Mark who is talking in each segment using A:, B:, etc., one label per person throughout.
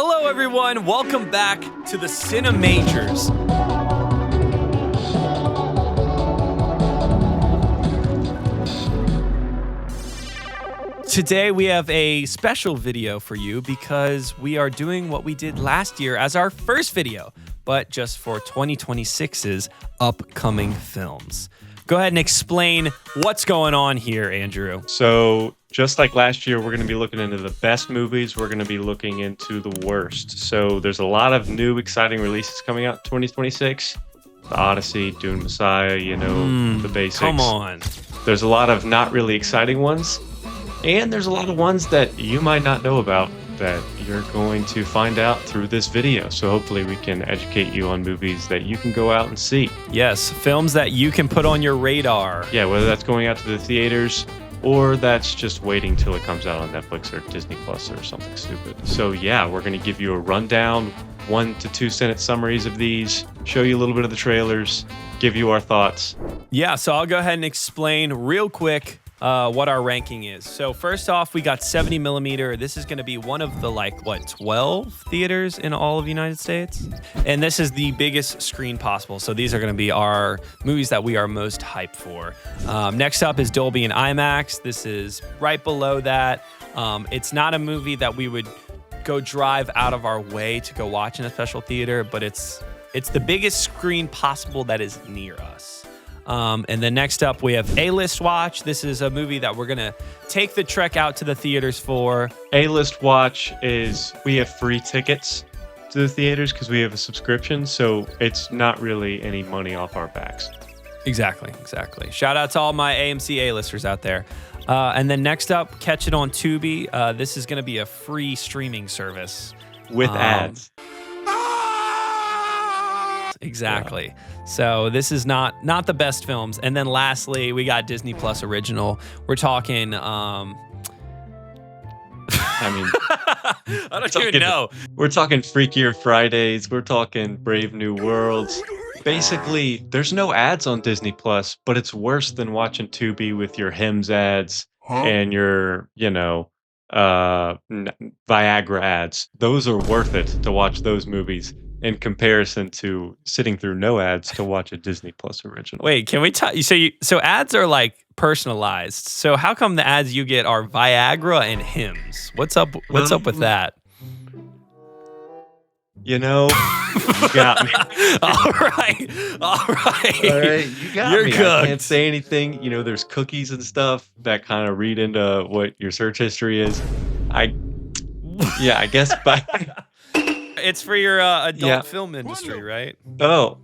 A: Hello, everyone. Welcome back to the Cinemajors. Today, we have a special video for you because we are doing what we did last year as our first video, but just for 2026's upcoming films. Go ahead and explain what's going on here, Andrew.
B: So just like last year, we're going to be looking into the best movies. We're going to be looking into the worst. So there's a lot of new, exciting releases coming out in 2026. The Odyssey, Dune, Messiah, the basics.
A: Come on.
B: There's a lot of not really exciting ones. And there's a lot of ones that you might not know about that you're going to find out through this video. So hopefully we can educate you on movies that you can go out and see.
A: Yes, films that you can put on your radar.
B: Yeah, whether that's going out to the theaters or that's just waiting till it comes out on Netflix or Disney Plus or something stupid. So yeah, we're going to give you a rundown, 1 to 2 sentence summaries of these, show you a little bit of the trailers, give you our thoughts.
A: Yeah, so I'll go ahead and explain real quick what our ranking is. So first off, we got 70 millimeter. This is going to be one of the 12 theaters in all of the United States. And this is the biggest screen possible. So these are going to be our movies that we are most hyped for. Next up is Dolby and IMAX. This is right below that. It's not a movie that we would go drive out of our way to go watch in a special theater, but it's the biggest screen possible that is near us. And then next up, we have A-List Watch. This is a movie that we're going to take the trek out to the theaters for.
B: A-List Watch is we have free tickets to the theaters because we have a subscription, so it's not really any money off our backs.
A: Exactly. Shout out to all my AMC A-listers out there. And then next up, catch it on Tubi. This is going to be a free streaming service.
B: With ads.
A: Exactly. Yeah. So this is not the best films. And then lastly, we got Disney Plus original. We're talking I don't even know.
B: We're talking Freakier Fridays. We're talking Brave New Worlds. Basically, there's no ads on Disney Plus, but it's worse than watching Tubi with your Hims ads and your, Viagra ads. Those are worth it to watch those movies in comparison to sitting through no ads to watch a Disney Plus original.
A: Wait, can we talk? So ads are personalized. So how come the ads you get are Viagra and Hims? What's up with that?
B: You got me.
A: All right.
B: You got
A: You're
B: me.
A: cooked.
B: I can't say anything. There's cookies and stuff that kind of read into what your search history is. I guess
A: it's for your adult film industry, right?
B: Oh,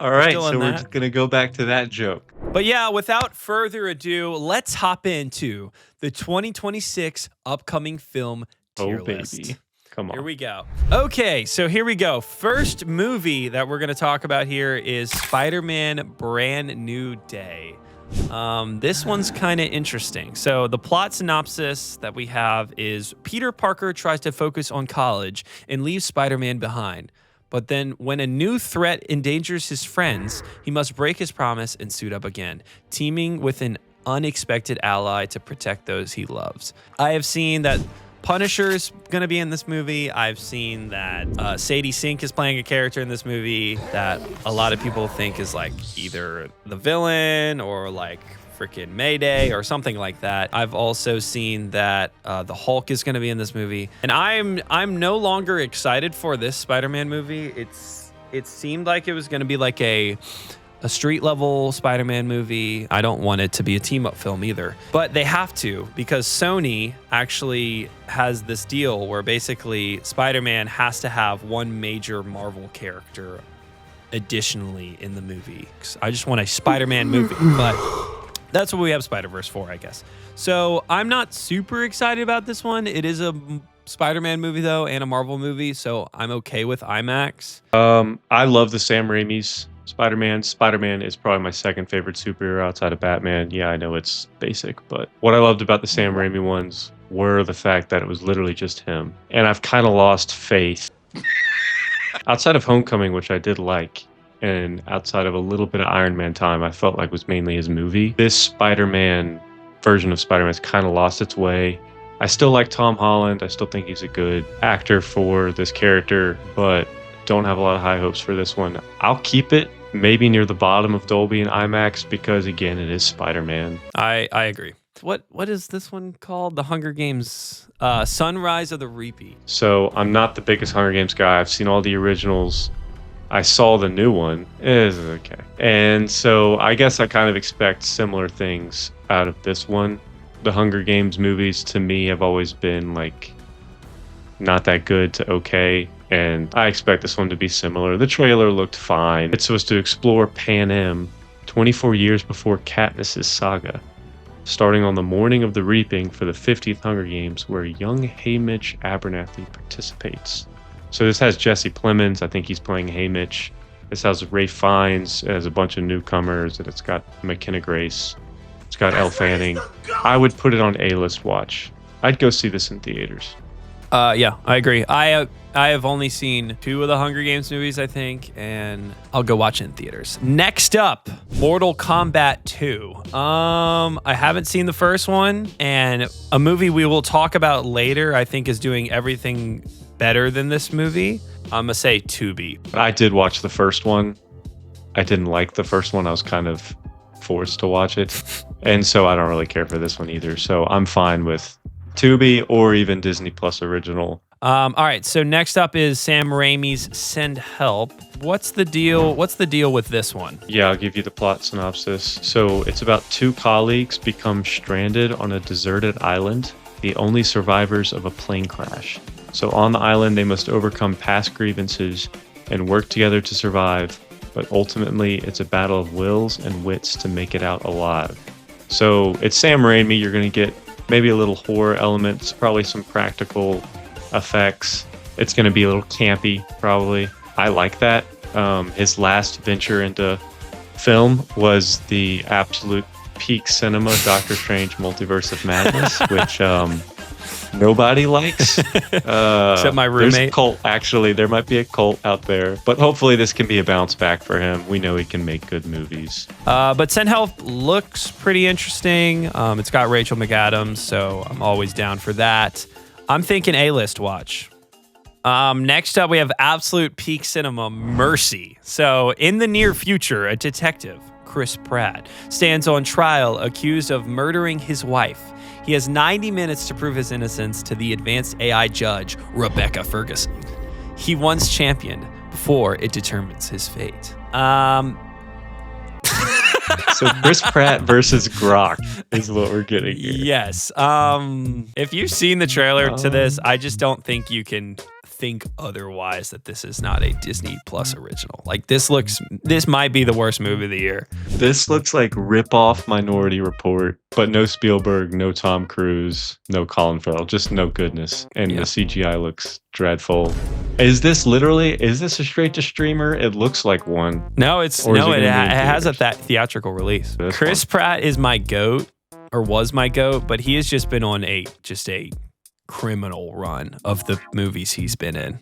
B: all right. So we're just going to go back to that joke.
A: But yeah, without further ado, let's hop into the 2026 upcoming film tier list.
B: Baby. Come on.
A: Here we go. Okay, so here we go. First movie that we're going to talk about here is Spider-Man Brand New Day. This one's kind of interesting. So the plot synopsis that we have is Peter Parker tries to focus on college and leaves Spider-Man behind. But then when a new threat endangers his friends, he must break his promise and suit up again, teaming with an unexpected ally to protect those he loves. I have seen that Punisher's going to be in this movie. I've seen that Sadie Sink is playing a character in this movie that a lot of people think is either the villain or freaking Mayday or something like that. I've also seen that the Hulk is going to be in this movie. And I'm no longer excited for this Spider-Man movie. It seemed like it was going to be a street level Spider-Man movie. I don't want it to be a team up film either, but they have to because Sony actually has this deal where basically Spider-Man has to have one major Marvel character additionally in the movie. I just want a Spider-Man movie, but that's what we have Spider-Verse for, I guess. So I'm not super excited about this one. It is a Spider-Man movie though, and a Marvel movie, so I'm okay with IMAX.
B: I love the Sam Raimi's Spider-Man. Spider-Man is probably my second favorite superhero outside of Batman. Yeah, I know it's basic, but what I loved about the Sam Raimi ones were the fact that it was literally just him. And I've kind of lost faith. Outside of Homecoming, which I did like, and outside of a little bit of Iron Man time, I felt like was mainly his movie. This Spider-Man version of Spider-Man's kind of lost its way. I still like Tom Holland. I still think he's a good actor for this character, but don't have a lot of high hopes for this one. I'll keep it maybe near the bottom of Dolby and IMAX because, again, it is Spider-Man.
A: I agree. What is this one called? The Hunger Games, Sunrise of the Repeat.
B: So I'm not the biggest Hunger Games guy. I've seen all the originals. I saw the new one. It is okay. And so I guess I kind of expect similar things out of this one. The Hunger Games movies to me have always been like not that good to okay. And I expect this one to be similar. The trailer looked fine. It's supposed to explore Panem 24 years before Katniss' saga, starting on the morning of the reaping for the 50th Hunger Games, where young Haymitch Abernathy participates. So this has Jesse Plemons. I think he's playing Haymitch. This has Ralph Fiennes. It has a bunch of newcomers, and it's got McKenna Grace. It's got Elle Fanning. I would put it on A-list watch. I'd go see this in theaters.
A: Yeah, I agree. I have only seen 2 of the Hunger Games movies, I think, and I'll go watch it in theaters. Next up, Mortal Kombat 2. I haven't seen the first one, and a movie we will talk about later, I think, is doing everything better than this movie. I'm gonna say Tubi.
B: I did watch the first one. I didn't like the first one. I was kind of forced to watch it, and so I don't really care for this one either. So I'm fine with Tubi or even Disney Plus original.
A: All right, so next up is Sam Raimi's Send Help. What's the deal with this one?
B: Yeah, I'll give you the plot synopsis. So it's about 2 colleagues become stranded on a deserted island, the only survivors of a plane crash. So on the island, they must overcome past grievances and work together to survive, but ultimately it's a battle of wills and wits to make it out alive. So it's Sam Raimi. You're going to get maybe a little horror elements, probably some practical effects. It's going to be a little campy, probably. I like that. His last venture into film was the absolute peak cinema Doctor Strange Multiverse of Madness, which nobody likes.
A: Except my roommate.
B: There's a cult, actually. There might be a cult out there. But hopefully this can be a bounce back for him. We know he can make good movies.
A: But Send Help looks pretty interesting. It's got Rachel McAdams, so I'm always down for that. I'm thinking A-list watch. Next up, we have absolute peak cinema, Mercy. So in the near future, a detective, Chris Pratt, stands on trial accused of murdering his wife. He has 90 minutes to prove his innocence to the advanced AI judge, Rebecca Ferguson. He once championed before it determines his fate.
B: So Chris Pratt versus Grok is what we're getting here.
A: Yes. If you've seen the trailer to this, I just don't think you can think otherwise that this is not a Disney Plus original. Like this might be the worst movie of the year.
B: This looks like rip-off Minority Report, but no Spielberg, no Tom Cruise, no Colin Farrell, just no goodness. And the CGI looks dreadful. Is this a straight to streamer? It looks like one.
A: No, it has a theatrical release. Chris Pratt is my GOAT, or was my GOAT, but he has just been on a criminal run of the movies he's been in.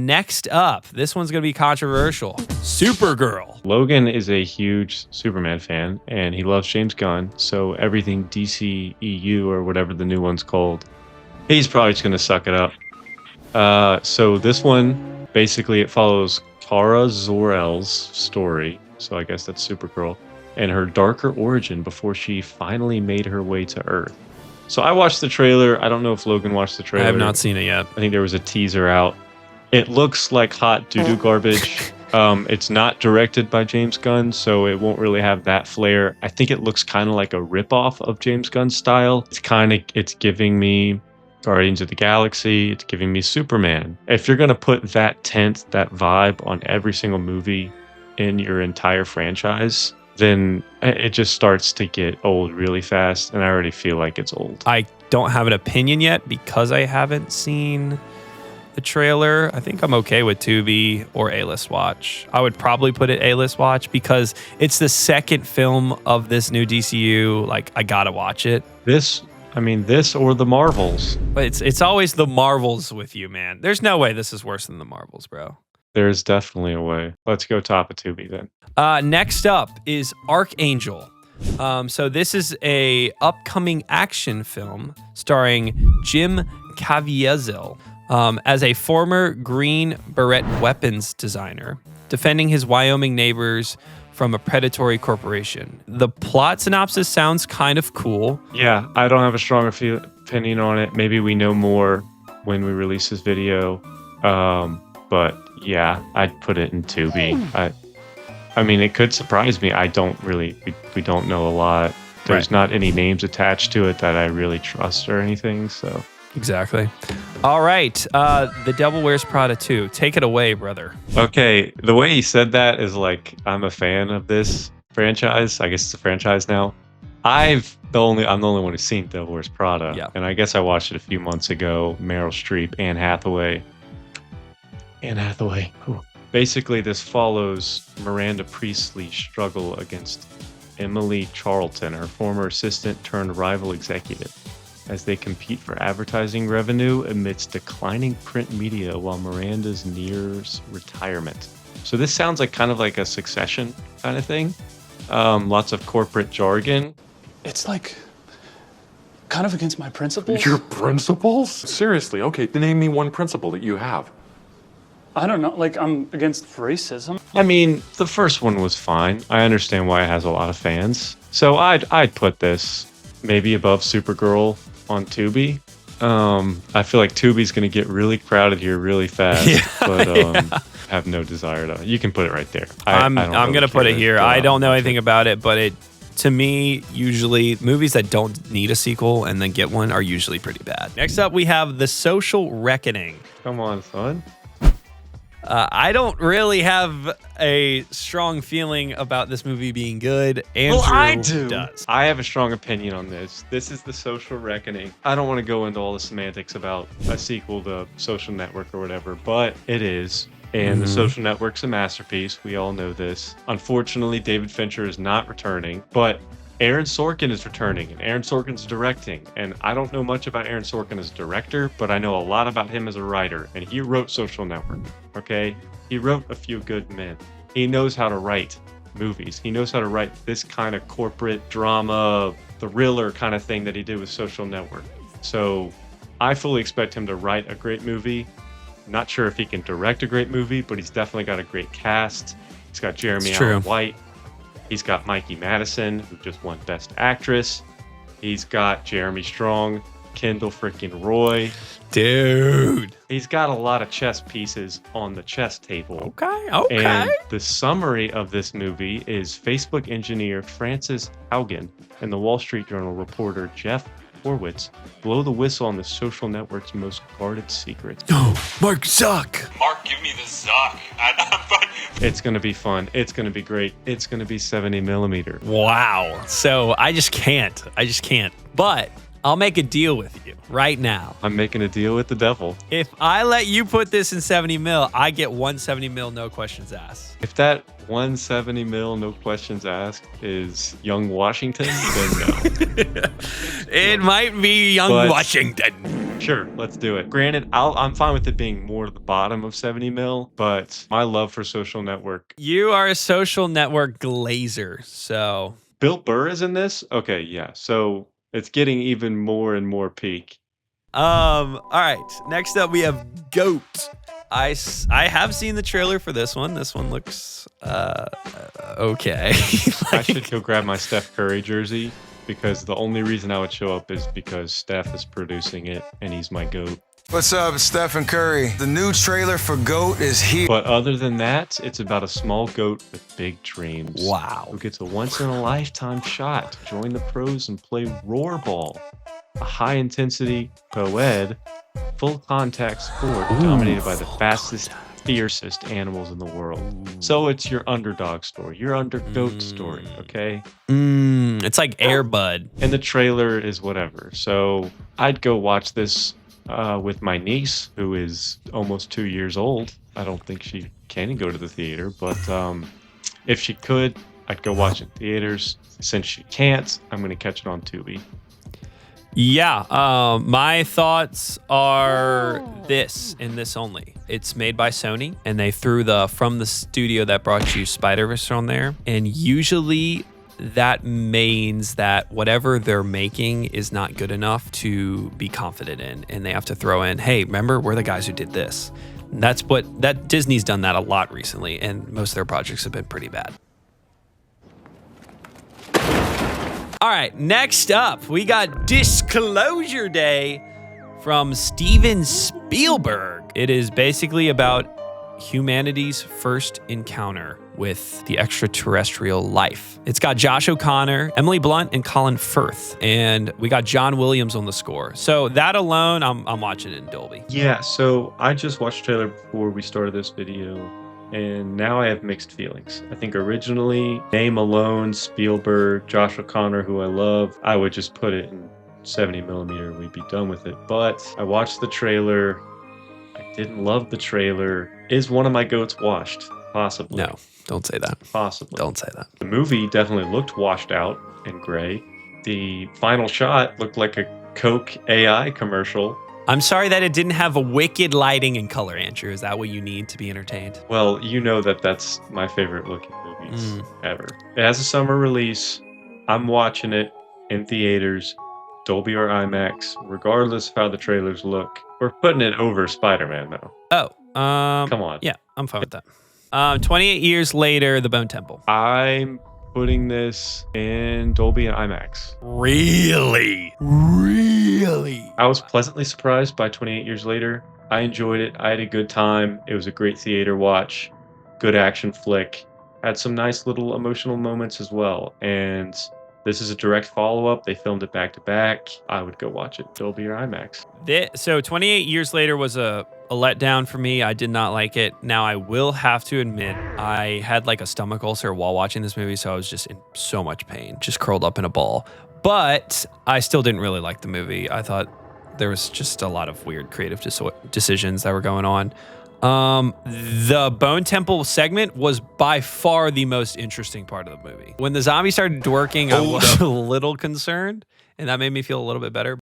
A: Next up, this one's going to be controversial. Supergirl.
B: Logan is a huge Superman fan, and he loves James Gunn, so everything DCEU, or whatever the new one's called, he's probably just going to suck it up. So this one, basically it follows Kara Zor-El's story, so I guess that's Supergirl, and her darker origin before she finally made her way to Earth. So I watched the trailer. I don't know if Logan watched the trailer.
A: I have not seen it yet.
B: I think there was a teaser out. It looks like hot doo-doo garbage. It's not directed by James Gunn, so it won't really have that flair. I think it looks kind of like a ripoff of James Gunn's style. It's giving me Guardians of the Galaxy. It's giving me Superman. If you're going to put that tint, that vibe on every single movie in your entire franchise, then it just starts to get old really fast, and I already feel like it's old.
A: I don't have an opinion yet because I haven't seen the trailer. I think I'm okay with Tubi or A-list watch. I would probably put it A-list watch because it's the second film of this new DCU. Like, I gotta watch it.
B: This or the Marvels.
A: But it's always the Marvels with you, man. There's no way this is worse than the Marvels, bro.
B: There's definitely a way. Let's go top of Tubi then.
A: Next up is Archangel. So this is a upcoming action film starring Jim Caviezel as a former Green Beret weapons designer, defending his Wyoming neighbors from a predatory corporation. The plot synopsis sounds kind of cool.
B: Yeah, I don't have a strong opinion on it. Maybe we know more when we release this video. But yeah, I'd put it in Tubi. I mean, it could surprise me. I don't really, we don't know a lot. There's not any names attached to it that I really trust or anything, so.
A: Exactly. All right, The Devil Wears Prada 2. Take it away, brother.
B: Okay, the way he said that is like, I'm a fan of this franchise. I guess it's a franchise now. I'm the only one who's seen Devil Wears Prada. And I guess I watched it a few months ago. Meryl Streep, Anne Hathaway. Ooh. Basically, this follows Miranda Priestley's struggle against Emily Charlton, her former assistant turned rival executive, as they compete for advertising revenue amidst declining print media while Miranda's nears retirement. So this sounds like kind of like a Succession kind of thing. Lots of corporate jargon.
C: It's like kind of against my principles.
D: Your principles? Seriously, okay, name me one principle that you have.
C: I don't know, like I'm against racism.
B: I mean, the first one was fine. I understand why it has a lot of fans. So I'd put this maybe above Supergirl on Tubi. I feel like Tubi's going to get really crowded here really fast, but have no desire to. You can put it right there.
A: I'm going to put it here. I don't know anything about it, but to me, usually movies that don't need a sequel and then get one are usually pretty bad. Next up, we have The Social Reckoning.
B: Come on, son.
A: I don't really have a strong feeling about this movie being good. Andrew
B: I do.
A: Does.
B: I have a strong opinion on this. This is The Social Reckoning. I don't want to go into all the semantics about a sequel to Social Network or whatever, but it is. And The Social Network's a masterpiece. We all know this. Unfortunately, David Fincher is not returning, but Aaron Sorkin is returning, and Aaron Sorkin's directing. And I don't know much about Aaron Sorkin as a director, but I know a lot about him as a writer. And he wrote Social Network, okay? He wrote A Few Good Men. He knows how to write movies. He knows how to write this kind of corporate drama, thriller kind of thing that he did with Social Network. So I fully expect him to write a great movie. Not sure if he can direct a great movie, but he's definitely got a great cast. He's got Jeremy Allen White. He's got Mikey Madison, who just won Best Actress. He's got Jeremy Strong, Kendall freaking Roy.
A: Dude.
B: He's got a lot of chess pieces on the chess table.
A: Okay.
B: And the summary of this movie is Facebook engineer Francis Haugen and the Wall Street Journal reporter Jeff Horwitz blow the whistle on the Social Network's most guarded secrets.
A: Mark Zuck.
E: Mark, give me the Zuck.
B: It's going to be fun. It's going to be great. It's going to be 70 millimeter.
A: Wow. So I just can't. But I'll make a deal with you right now.
B: I'm making a deal with the devil.
A: If I let you put this in 70 mil, I get 170 mil, no questions asked.
B: If that 170 mil, no questions asked is Young Washington, then no.
A: It might be Young Washington.
B: Sure, let's do it. Granted, I'm fine with it being more to the bottom of 70 mil, but my love for Social Network.
A: You are a Social Network glazer, so.
B: Bill Burr is in this? Okay, yeah. So it's getting even more and more peak.
A: All right. Next up, we have Goat. I have seen the trailer for this one. This one looks okay.
B: I should go grab my Steph Curry jersey because the only reason I would show up is because Steph is producing it and he's my GOAT.
F: What's up, Stephen Curry? The new trailer for GOAT is here.
B: But other than that, it's about a small goat with big dreams.
A: Wow.
B: Who gets a once-in-a-lifetime shot to join the pros and play Rollerball, a high-intensity, co-ed, full-contact sport dominated by the fastest, fiercest animals in the world. So it's your underdog story, your undergoat story, okay?
A: It's like Air Bud.
B: And the trailer is whatever. So I'd go watch this with my niece, who is almost 2 years old. I don't think she can go to the theater, but if she could, I'd go watch it in theaters. Since she can't, I'm going to catch it on Tubi.
A: Yeah, my thoughts are this and this only. It's made by Sony, and they threw from the studio that brought you Spider-Verse on there. And usually that means that whatever they're making is not good enough to be confident in, and they have to throw in, hey, remember, we're the guys who did this. And that's what Disney's done that a lot recently, and most of their projects have been pretty bad. All right, next up, we got Disclosure Day from Steven Spielberg. It is basically about humanity's first encounter with the extraterrestrial life. It's got Josh O'Connor, Emily Blunt, and Colin Firth, and we got John Williams on the score. So that alone, I'm watching it in Dolby.
B: Yeah, so I just watched the trailer before we started this video, and now I have mixed feelings. I think originally, name alone, Spielberg, Josh O'Connor, who I love, I would just put it in 70mm, we'd be done with it. But I watched the trailer, I didn't love the trailer. Is one of my goats washed? Possibly.
A: No, don't say that.
B: Possibly.
A: Don't say that.
B: The movie definitely looked washed out and gray. The final shot looked like a Coke AI commercial.
A: I'm sorry that it didn't have a wicked lighting and color, Andrew. Is that what you need to be entertained?
B: Well, you know that's my favorite looking movies ever. It has a summer release. I'm watching it in theaters, Dolby or IMAX, regardless of how the trailers look. We're putting it over Spider-Man, though.
A: Oh,
B: come on.
A: Yeah, I'm fine with that. 28 years later, The Bone Temple.
B: I'm putting this in Dolby and IMAX.
A: Really? Really?
B: I was pleasantly surprised by 28 years later. I enjoyed it. I had a good time. It was a great theater watch. Good action flick. Had some nice little emotional moments as well. And this is a direct follow-up. They filmed it back to back. I would go watch it Dolby or IMAX.
A: So 28 years later was a letdown for me. I did not like it. Now I will have to admit, I had like a stomach ulcer while watching this movie, so I was just in so much pain, just curled up in a ball. But I still didn't really like the movie. I thought there was just a lot of weird creative decisions that were going on. The Bone Temple segment was by far the most interesting part of the movie. When the zombie started working, I was a little concerned, and that made me feel a little bit better.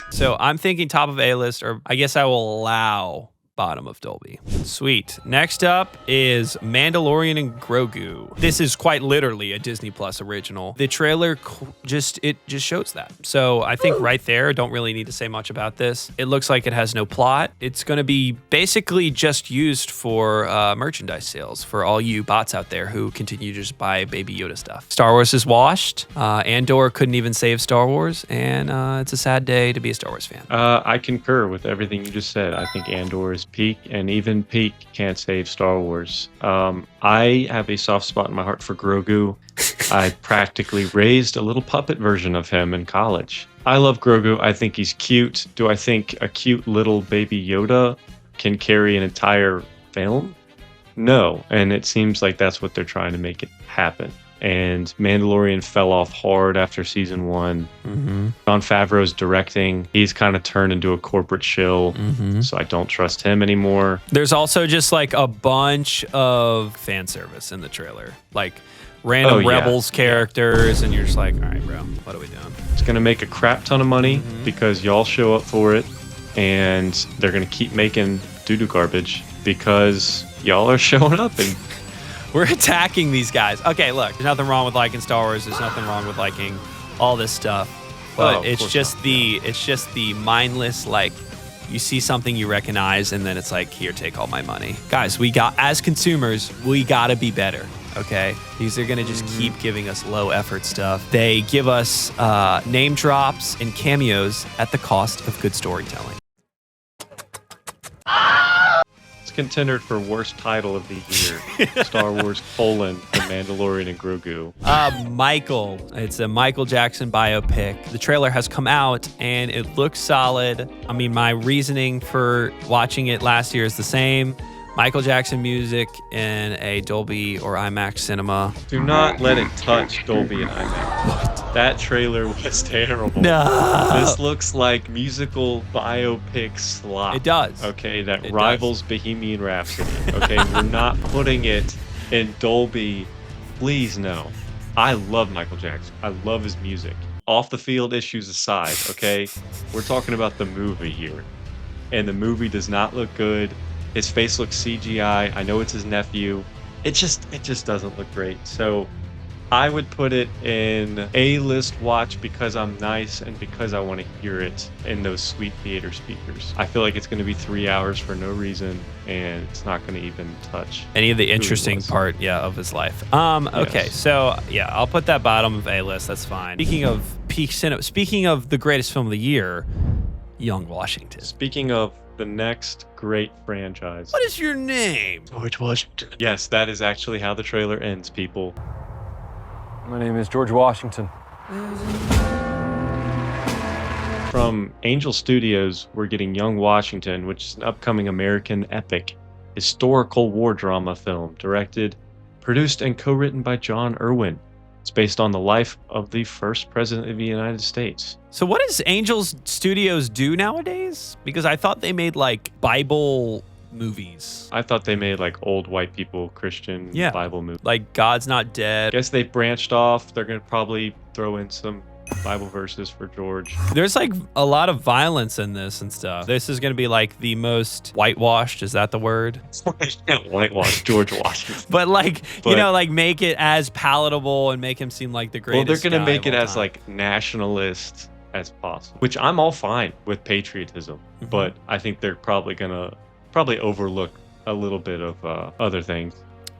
A: So I'm thinking top of A-list, or I guess I will allow bottom of Dolby. Sweet. Next up is Mandalorian and Grogu. This is quite literally a Disney Plus original. The trailer just shows that. So I think right there, don't really need to say much about this. It looks like it has no plot. It's going to be basically just used for merchandise sales for all you bots out there who continue to just buy Baby Yoda stuff. Star Wars is washed. Andor couldn't even save Star Wars, and it's a sad day to be a Star Wars fan.
B: I concur with everything you just said. I think Andor is peak, and even peak can't save Star Wars. I have a soft spot in my heart for Grogu. I practically raised a little puppet version of him in college. I love Grogu. I think he's cute. Do I think a cute little baby Yoda can carry an entire film? No, and it seems like that's what they're trying to make it happen. And Mandalorian fell off hard after season 1. Jon Favreau's directing. He's kind of turned into a corporate shill, so I don't trust him anymore.
A: There's also just like a bunch of fan service in the trailer, like random Rebels characters, and you're just like, all right, bro, what are we doing?
B: It's going to make a crap ton of money because y'all show up for it, and they're going to keep making doo-doo garbage because y'all are showing up and
A: we're attacking these guys. Okay, look, there's nothing wrong with liking Star Wars. There's nothing wrong with liking all this stuff. But it's just the mindless, like, you see something you recognize and then it's like, here, take all my money. Guys, as consumers, we gotta be better, okay? These are gonna just keep giving us low effort stuff. They give us name drops and cameos at the cost of good storytelling.
B: Contender for worst title of the year. Star Wars: The Mandalorian and Grogu.
A: Michael. It's a Michael Jackson biopic. The trailer has come out and it looks solid. I mean, my reasoning for watching it last year is the same. Michael Jackson music in a Dolby or IMAX cinema.
B: Do not let it touch Dolby and IMAX. That trailer was terrible.
A: No.
B: This looks like musical biopic slop.
A: It does.
B: Okay, that rivals Bohemian Rhapsody. Okay, we're not putting it in Dolby. Please, no. I love Michael Jackson. I love his music. Off the field issues aside, okay? We're talking about the movie here. And the movie does not look good. His face looks CGI. I know it's his nephew. It just doesn't look great. So I would put it in A-list watch because I'm nice and because I want to hear it in those sweet theater speakers. I feel like it's going to be 3 hours for no reason, and it's not going to even touch
A: any of the interesting part, of his life. Okay,
B: Yes.
A: so yeah, I'll put that bottom of A-list. That's fine. Speaking of peak cinema, speaking of the greatest film of the year, Young Washington.
B: Speaking of the next great franchise.
A: What is your name?
B: George Washington. Yes, that is actually how the trailer ends, people.
E: My name is George Washington.
B: From Angel Studios, we're getting Young Washington, which is an upcoming American epic historical war drama film directed, produced, and co-written by John Irwin. It's based on the life of the first president of the United States.
A: So what does Angel Studios do nowadays? Because I thought they made like Bible movies.
B: I thought they made like old white people Christian Bible movies.
A: Like God's Not Dead.
B: Guess they branched off. They're going to probably throw in some Bible verses for George.
A: There's like a lot of violence in this and stuff. This is going to be like the most whitewashed. Is that the word?
B: Whitewash George Washington.
A: But like, like make it as palatable and make him seem like the greatest.
B: Well, they're going to
A: guy
B: make
A: of
B: it
A: all
B: as
A: time.
B: like nationalist as possible, which I'm all fine with patriotism, but I think they're probably going to overlook a little bit of other things.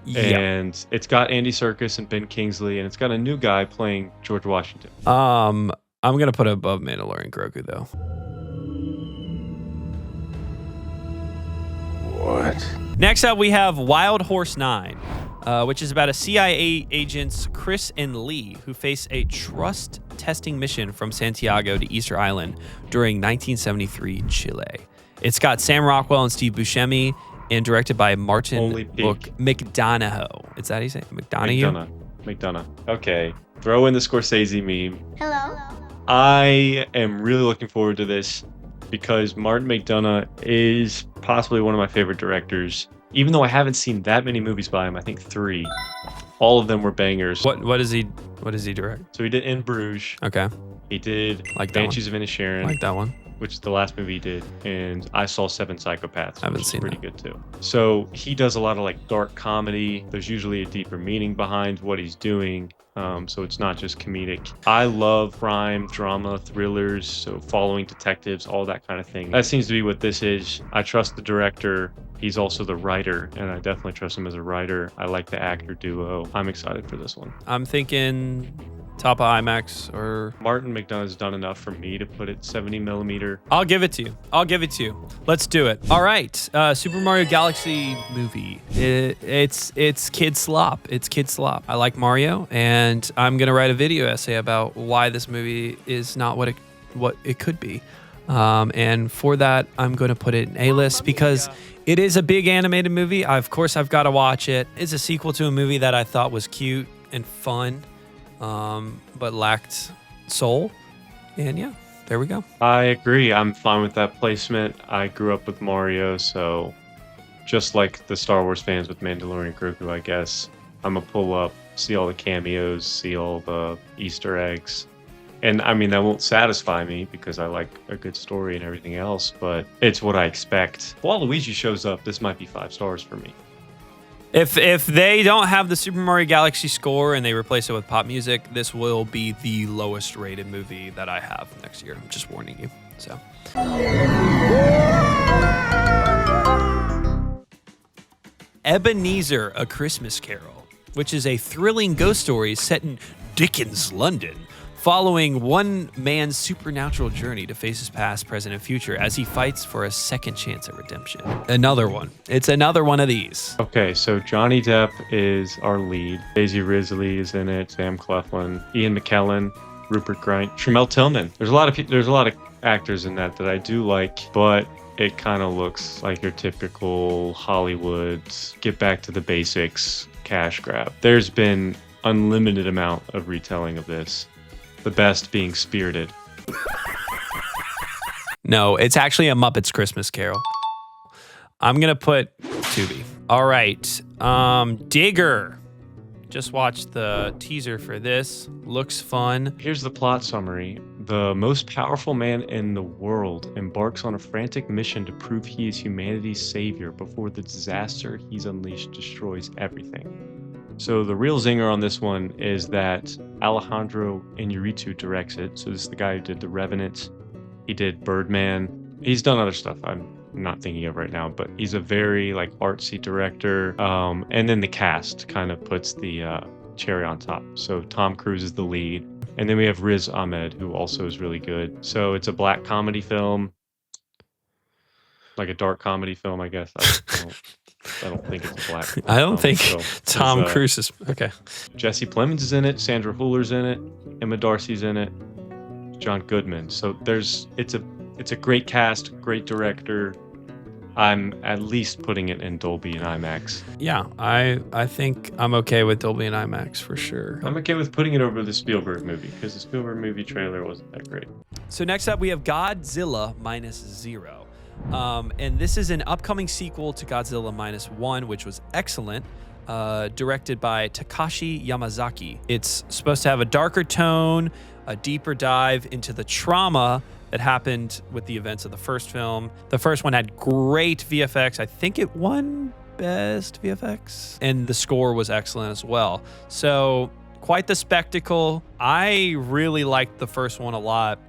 A: Yeah.
B: And it's got Andy Serkis and Ben Kingsley, and it's got a new guy playing George Washington.
A: I'm gonna put it above Mandalorian and Grogu though.
E: What?
A: Next up, we have Wild Horse 9, which is about a CIA agents Chris and Lee who face a trust testing mission from Santiago to Easter Island during 1973 Chile. It's got Sam Rockwell and Steve Buscemi, and directed by Martin McDonough. Is that how you say it?
B: McDonough. Okay. Throw in the Scorsese meme.
G: Hello.
B: I am really looking forward to this because Martin McDonough is possibly one of my favorite directors. Even though I haven't seen that many movies by him, I think 3. All of them were bangers.
A: What does he direct?
B: So he did In Bruges.
A: Okay.
B: He did
A: Like that
B: Banshees of Inisherin.
A: Like that one.
B: Which is the last movie he did, and I saw Seven Psychopaths.
A: I haven't
B: which is
A: seen
B: pretty
A: that.
B: good too. So he does a lot of like dark comedy. There's usually a deeper meaning behind what he's doing. So it's not just comedic. I love crime, drama, thrillers, so following detectives, all that kind of thing. That seems to be what this is. I trust the director. He's also the writer, and I definitely trust him as a writer. I like the actor duo. I'm excited for this one.
A: I'm thinking top of IMAX or...
B: Martin McDonough's done enough for me to put it 70 millimeter.
A: I'll give it to you. Let's do it. All right. Super Mario Galaxy movie. It's kid slop. I like Mario, and I'm going to write a video essay about why this movie is not what it could be. And for that, I'm going to put it in A-list because it is a big animated movie. Of course, I've got to watch it. It's a sequel to a movie that I thought was cute and fun, but lacked soul. And yeah, there we go.
B: I agree. I'm fine with that placement. I grew up with Mario, so just like the Star Wars fans with Mandalorian and Grogu, I guess, I'm going to pull up, see all the cameos, see all the Easter eggs. And I mean, that won't satisfy me because I like a good story and everything else, but it's what I expect. If Waluigi shows up, this might be 5 stars for me.
A: If they don't have the Super Mario Galaxy score and they replace it with pop music, this will be the lowest rated movie that I have next year. I'm just warning you. So. Ebenezer, A Christmas Carol, which is a thrilling ghost story set in Dickens' London, following one man's supernatural journey to face his past, present, and future as he fights for a second chance at redemption. Another one. It's another one of these.
B: Okay, so Johnny Depp is our lead. Daisy Ridley is in it. Sam Claflin, Ian McKellen, Rupert Grint, Tramell Tillman. There's a lot of actors in that I do like, but it kind of looks like your typical Hollywood get back to the basics cash grab. There's been unlimited amount of retelling of this. The best being Spirited.
A: No, it's actually a Muppets Christmas Carol. I'm going to put Tubi. All right. Digger. Just watched the teaser for this. Looks fun.
B: Here's the plot summary. The most powerful man in the world embarks on a frantic mission to prove he is humanity's savior before the disaster he's unleashed destroys everything. So the real zinger on this one is that Alejandro Iñárritu directs it. So this is the guy who did The Revenant. He did Birdman. He's done other stuff I'm not thinking of right now, but he's a very like artsy director. And then the cast kind of puts the cherry on top. So Tom Cruise is the lead. And then we have Riz Ahmed, who also is really good. So it's a black comedy film, like a dark comedy film, I guess. I don't think it's a black.
A: I don't think
B: film.
A: Tom Cruise is okay.
B: Jesse Plemons is in it. Sandra Hüller's in it. Emma Darcy's in it. John Goodman. So it's a great cast, great director. I'm at least putting it in Dolby and IMAX.
A: Yeah, I think I'm okay with Dolby and IMAX for sure.
B: I'm okay with putting it over the Spielberg movie because the Spielberg movie trailer wasn't that great.
A: So next up we have Godzilla -0. And this is an upcoming sequel to Godzilla -1, which was excellent, directed by Takashi Yamazaki. It's supposed to have a darker tone, a deeper dive into the trauma that happened with the events of the first film. The first one had great VFX. I think it won Best VFX. And the score was excellent as well. So quite the spectacle. I really liked the first one a lot.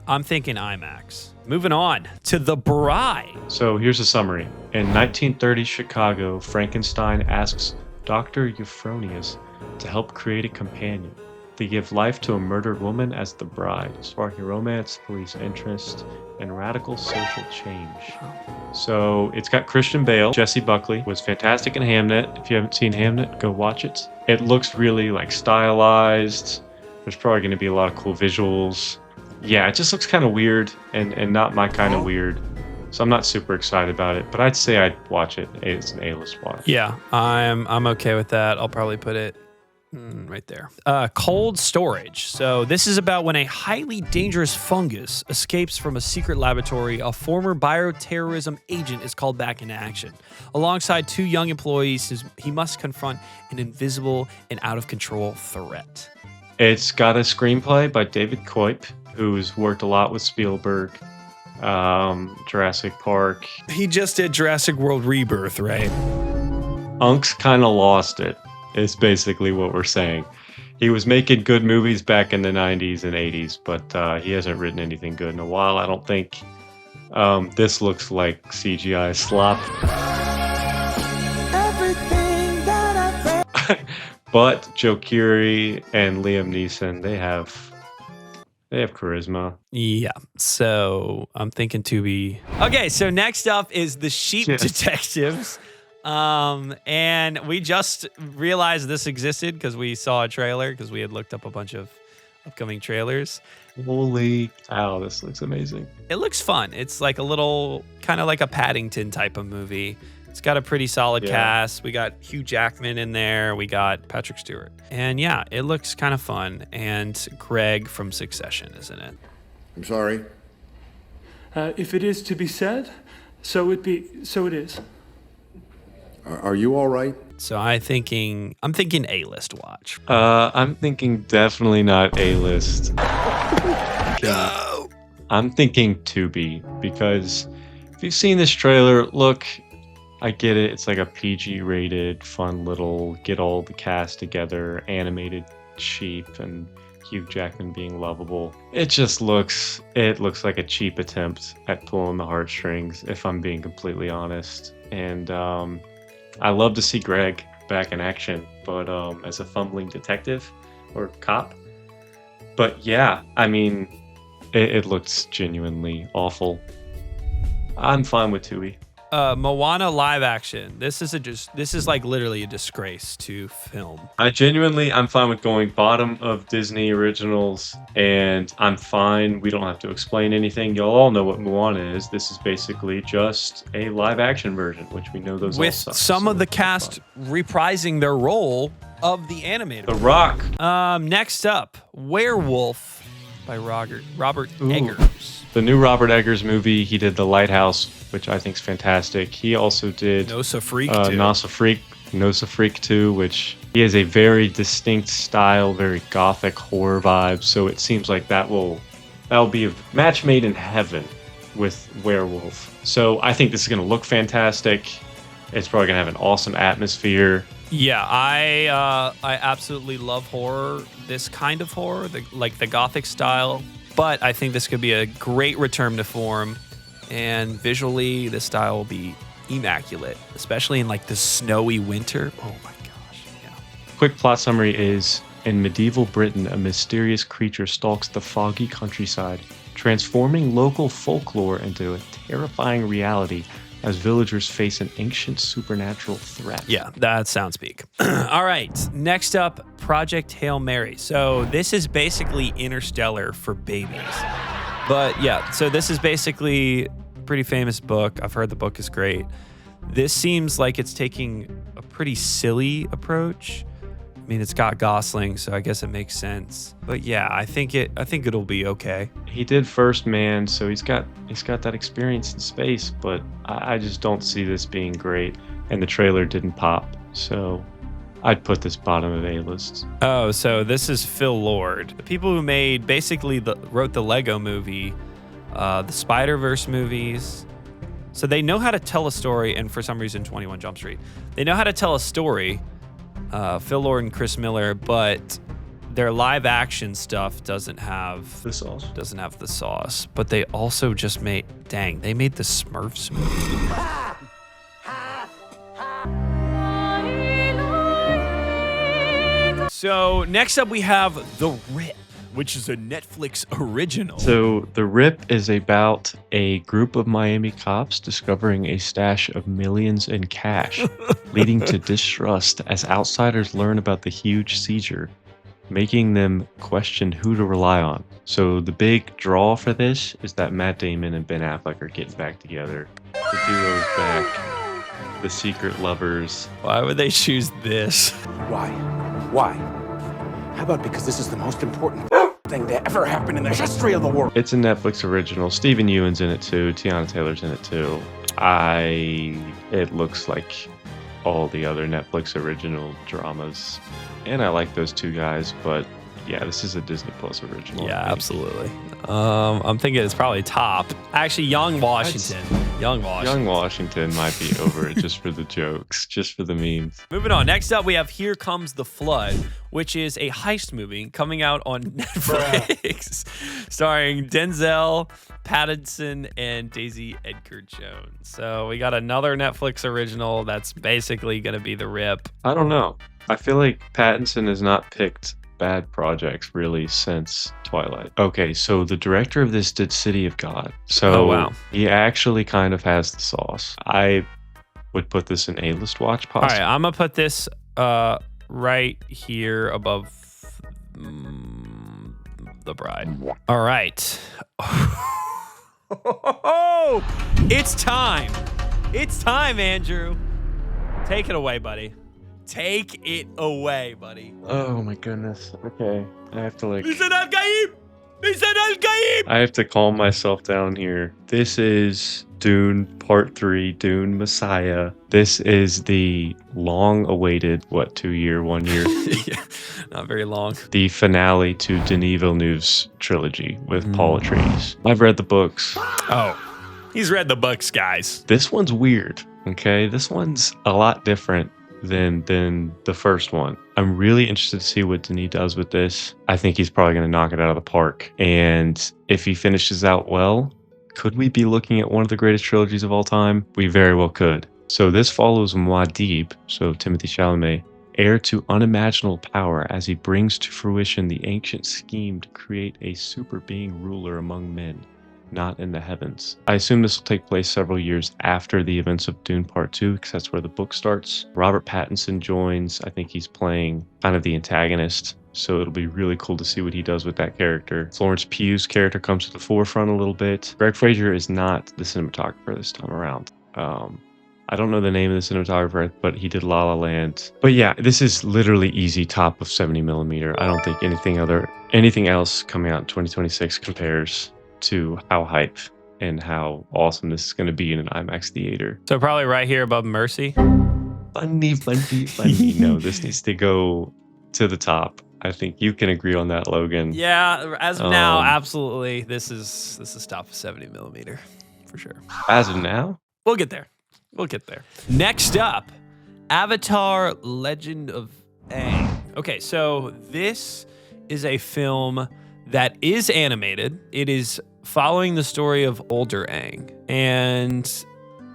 A: I'm thinking IMAX. Moving on to The Bride.
B: So here's a summary. In 1930 Chicago, Frankenstein asks Dr. Euphronius to help create a companion. They give life to a murdered woman as the bride, sparking romance, police interest, and radical social change. So it's got Christian Bale. Jesse Buckley was fantastic in Hamnet. If you haven't seen Hamnet, go watch it. It looks really like stylized. There's probably going to be a lot of cool visuals. Yeah, it just looks kind of weird and not my kind of weird. So I'm not super excited about it, but I'd say I'd watch it. It's an A-list watch.
A: Yeah, I'm okay with that. I'll probably put it right there. Cold storage. So this is about when a highly dangerous fungus escapes from a secret laboratory. A former bioterrorism agent is called back into action. Alongside two young employees, he must confront an invisible and out-of-control threat.
B: It's got a screenplay by David Koepp, who's worked a lot with Spielberg, Jurassic Park.
A: He just did Jurassic World Rebirth, right?
B: Unk's kind of lost it, is basically what we're saying. He was making good movies back in the 90s and 80s, but he hasn't written anything good in a while, I don't think. This looks like CGI slop. But Joe Keery and Liam Neeson, they have charisma.
A: Yeah, so I'm thinking Tubi. Okay, so next up is The Sheep Detectives. And we just realized this existed because we saw a trailer because we had looked up a bunch of upcoming trailers.
B: Holy cow, this looks amazing.
A: It looks fun. It's like a little, kind of like a Paddington type of movie. It's got a pretty solid cast. We got Hugh Jackman in there. We got Patrick Stewart. And yeah, it looks kind of fun. And Greg from Succession is in it.
G: I'm sorry.
C: If it is to be said, so it is.
G: Are you all right?
A: So I'm thinking A-list watch.
B: I'm thinking definitely not A-list.
A: No.
B: I'm thinking Tubi, because if you've seen this trailer, look, I get it. It's like a PG-rated, fun little, get all the cast together, animated sheep, and Hugh Jackman being lovable. It looks like a cheap attempt at pulling the heartstrings, if I'm being completely honest. And I love to see Greg back in action, but as a fumbling detective or cop. But yeah, I mean, it looks genuinely awful. I'm fine with Tubi.
A: Moana live action. This is like literally a disgrace to film.
B: I'm fine with going bottom of Disney originals, and I'm fine. We don't have to explain anything. You'll all know what Moana is. This is basically just a live action version, which we know those
A: with
B: all suck,
A: some
B: so
A: of the cast reprising their role of the animator.
B: The Rock.
A: Next up, Werwulf by Robert Eggers.
B: The new Robert Eggers movie. He did The Lighthouse, which I think is fantastic. He also did
A: Nosa Freak
B: 2, which he has a very distinct style, very gothic horror vibe. So it seems like that will That'll be a match made in heaven with Werwulf. So I think this is going to look fantastic. It's probably going to have an awesome atmosphere.
A: Yeah, I absolutely love horror, this kind of horror, like the gothic style. But I think this could be a great return to form. And visually, this style will be immaculate, especially in like the snowy winter. Oh my gosh, yeah.
B: Quick plot summary is, in medieval Britain, a mysterious creature stalks the foggy countryside, transforming local folklore into a terrifying reality as villagers face an ancient supernatural threat.
A: Yeah, that sounds peak. All right, next up, Project Hail Mary. So this is basically Interstellar for babies. But yeah, so this is basically a pretty famous book. I've heard the book is great. This seems like it's taking a pretty silly approach. I mean, it's got Gosling, so I guess it makes sense. But yeah, I think it'll be okay.
B: He did First Man, so he's got that experience in space, but I just don't see this being great. And the trailer didn't pop, so I'd put this bottom of A-list.
A: Oh, so this is Phil Lord. The people who wrote the Lego movie, the Spider-Verse movies. So they know how to tell a story, and for some reason, 21 Jump Street. They know how to tell a story, Phil Lord and Chris Miller, but their live action stuff doesn't have
B: The sauce.
A: Doesn't have the sauce. But they also just made the Smurfs movie. So next up we have The Rip, which is a Netflix original.
B: So The Rip is about a group of Miami cops discovering a stash of millions in cash, leading to distrust as outsiders learn about the huge seizure, making them question who to rely on. So the big draw for this is that Matt Damon and Ben Affleck are getting back together. The duo's back. The secret lovers.
A: Why would they choose this?
H: Why? Why? How about because this is the most important thing to ever happen in the history of the world?
B: It's a Netflix original. Stephen Ewan's in it too. Tiana Taylor's in it too. It looks like all the other Netflix original dramas. And I like those two guys, but yeah, this is a Disney Plus original.
A: Yeah, absolutely. I'm thinking it's probably top. Actually, Young Washington might be over it just for the jokes, just for the memes. Moving on. Next up, we have Here Comes the Flood, which is a heist movie coming out on Netflix, starring Denzel, Pattinson, and Daisy Edgar Jones. So we got another Netflix original that's basically going to be The Rip.
B: I don't know. I feel like Pattinson has not picked bad projects really since Twilight. Okay, so the director of this did City of God. So he actually kind of has the sauce. I would put this in A-list watch possibly.
A: All right, I'm going to put this right here above The Bride. All right. It's time. It's time, Andrew. Take it away, buddy. Take it away, buddy.
B: Oh my goodness. Okay. I have to
A: Listen,
B: I have to calm myself down here. This is Dune Part 3, Dune Messiah. This is the long-awaited, 1 year?
A: Yeah, not very long.
B: The finale to Denis Villeneuve's trilogy with Paul Atreides. I've read the books.
A: Oh, he's read the books, guys.
B: This one's weird, okay? This one's a lot different than the first one. I'm really interested to see what Denis does with this. I think he's probably going to knock it out of the park. And if he finishes out well, could we be looking at one of the greatest trilogies of all time? We very well could. So this follows Muad'Dib, so Timothée Chalamet, heir to unimaginable power as he brings to fruition the ancient scheme to create a super being ruler among men, not in the heavens. I assume this will take place several years after the events of Dune Part 2, because that's where the book starts. Robert Pattinson joins. I think he's playing kind of the antagonist, so it'll be really cool to see what he does with that character. Florence Pugh's character comes to the forefront a little bit. Greg Fraser is not the cinematographer this time around. I don't know the name of the cinematographer, but he did La La Land. But yeah, this is literally easy top of 70mm. I don't think anything else coming out in 2026 compares to how hype and how awesome this is going to be in an IMAX theater.
A: So probably right here above Mercy.
B: Funny. No, this needs to go to the top. I think you can agree on that, Logan.
A: Yeah, as of now, absolutely. This is top 70 millimeter for sure.
B: As of now?
A: We'll get there. We'll get there. Next up, Avatar: Legend of Aang. Okay, so this is a film that is animated. It is following the story of older Aang. And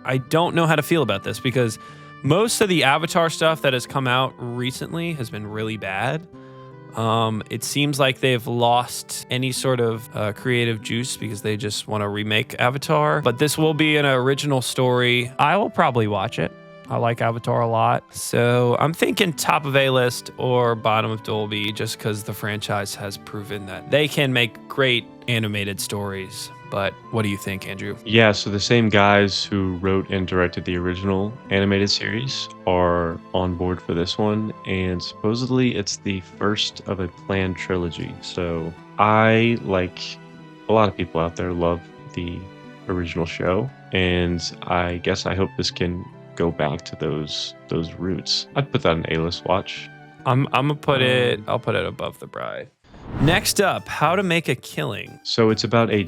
A: I don't know how to feel about this because most of the Avatar stuff that has come out recently has been really bad. It seems like they've lost any sort of creative juice because they just want to remake Avatar. But this will be an original story. I will probably watch it. I like Avatar a lot. So I'm thinking top of A-list or bottom of Dolby just because the franchise has proven that they can make great animated stories. But what do you think, Andrew?
B: Yeah, so the same guys who wrote and directed the original animated series are on board for this one, and supposedly it's the first of a planned trilogy. So I, like a lot of people out there, love the original show, and I guess I hope this can go back to those roots. I'd put that in A-list watch.
A: I'm gonna put it. I'll put it above The Bride. Next up, How to Make a Killing.
B: So it's about a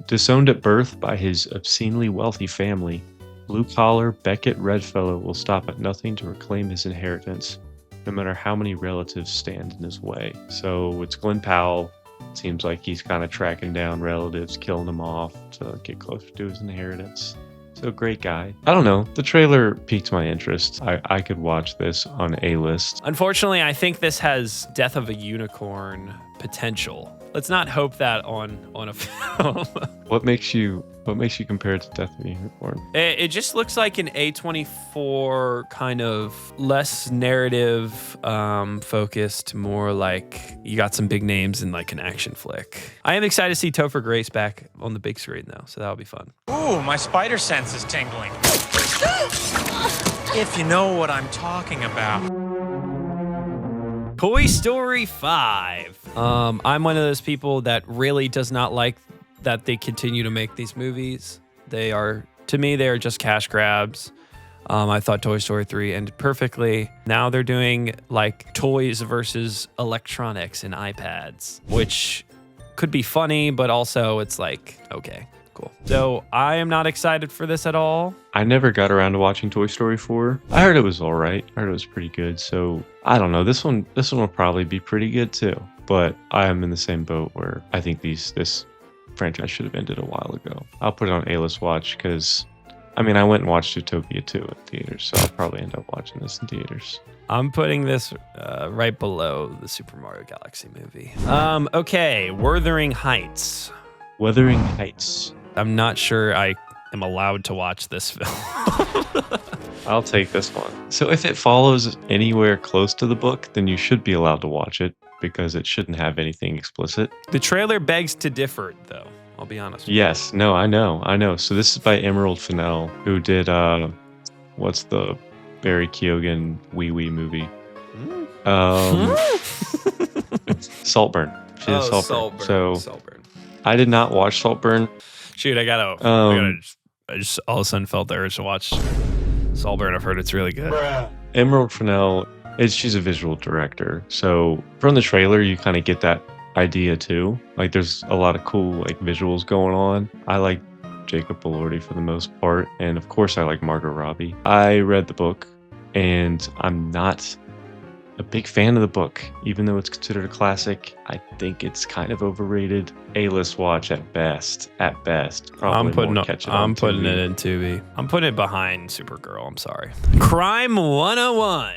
B: disowned at birth by his obscenely wealthy family. Blue-collar Beckett Redfellow will stop at nothing to reclaim his inheritance, no matter how many relatives stand in his way. So it's Glenn Powell. It seems like he's kind of tracking down relatives, killing them off to get closer to his inheritance. So great guy. I don't know. The trailer piqued my interest. I could watch this on A-list.
A: Unfortunately, I think this has Death of a Unicorn potential. Let's not hope that on a film.
B: What makes you compare it to Death of a Unicorn?
A: It just looks like an A24 kind of less narrative focused, more like you got some big names in like an action flick. I am excited to see Topher Grace back on the big screen though, so that'll be fun.
I: Ooh, my spider sense is tingling. If you know what I'm talking about.
A: Toy Story 5. I'm one of those people that really does not like that they continue to make these movies. To me, they are just cash grabs. I thought Toy Story 3 ended perfectly. Now they're doing like toys versus electronics and iPads, which could be funny, but also it's like, okay, cool. So I am not excited for this at all.
B: I never got around to watching Toy Story 4. I heard it was all right. I heard it was pretty good. So I don't know. This one will probably be pretty good too. But I am in the same boat where I think this franchise should have ended a while ago. I'll put it on A-list watch because, I mean, I went and watched Zootopia 2 in theaters, so I'll probably end up watching this in theaters.
A: I'm putting this right below the Super Mario Galaxy movie. Okay, Wuthering Heights.
B: Wuthering Heights.
A: I'm not sure I am allowed to watch this film.
B: I'll take this one. So if it follows anywhere close to the book, then you should be allowed to watch it because it shouldn't have anything explicit.
A: The trailer begs to differ, though. I'll be honest.
B: Yes. No, I know. So this is by Emerald Fennell, who did, what's the Barry Keoghan wee-wee movie? Saltburn. She did Saltburn. So
A: Saltburn.
B: I did not watch Saltburn.
A: Shoot, I just all of a sudden felt the urge to watch Saltburn. I've heard it's really good.
B: Emerald Fennell, she's a visual director. So from the trailer, you kind of get that idea too. Like there's a lot of cool like visuals going on. I like Jacob Elordi for the most part. And of course I like Margot Robbie. I read the book and I'm not a big fan of the book, even though it's considered a classic. I think it's kind of overrated. A-list watch at best. Probably
A: I'm putting it in Tubi. I'm putting it behind Supergirl. I'm sorry. Crime 101.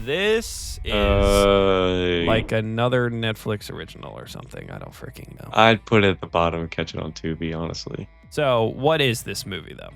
A: This is like another Netflix original or something. I don't freaking know.
B: I'd put it at the bottom and catch it on Tubi, honestly.
A: So what is this movie, though?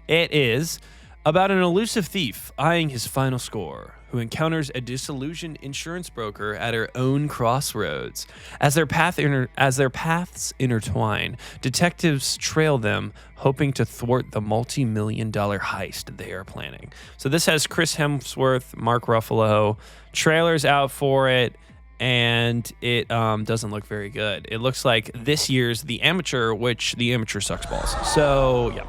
A: It is about an elusive thief eyeing his final score, who encounters a disillusioned insurance broker at her own crossroads. As their paths intertwine, detectives trail them, hoping to thwart the multi-million-dollar heist they are planning. So this has Chris Hemsworth, Mark Ruffalo. Trailers out for it, and it doesn't look very good. It looks like this year's The Amateur, which The Amateur sucks balls. So, yeah.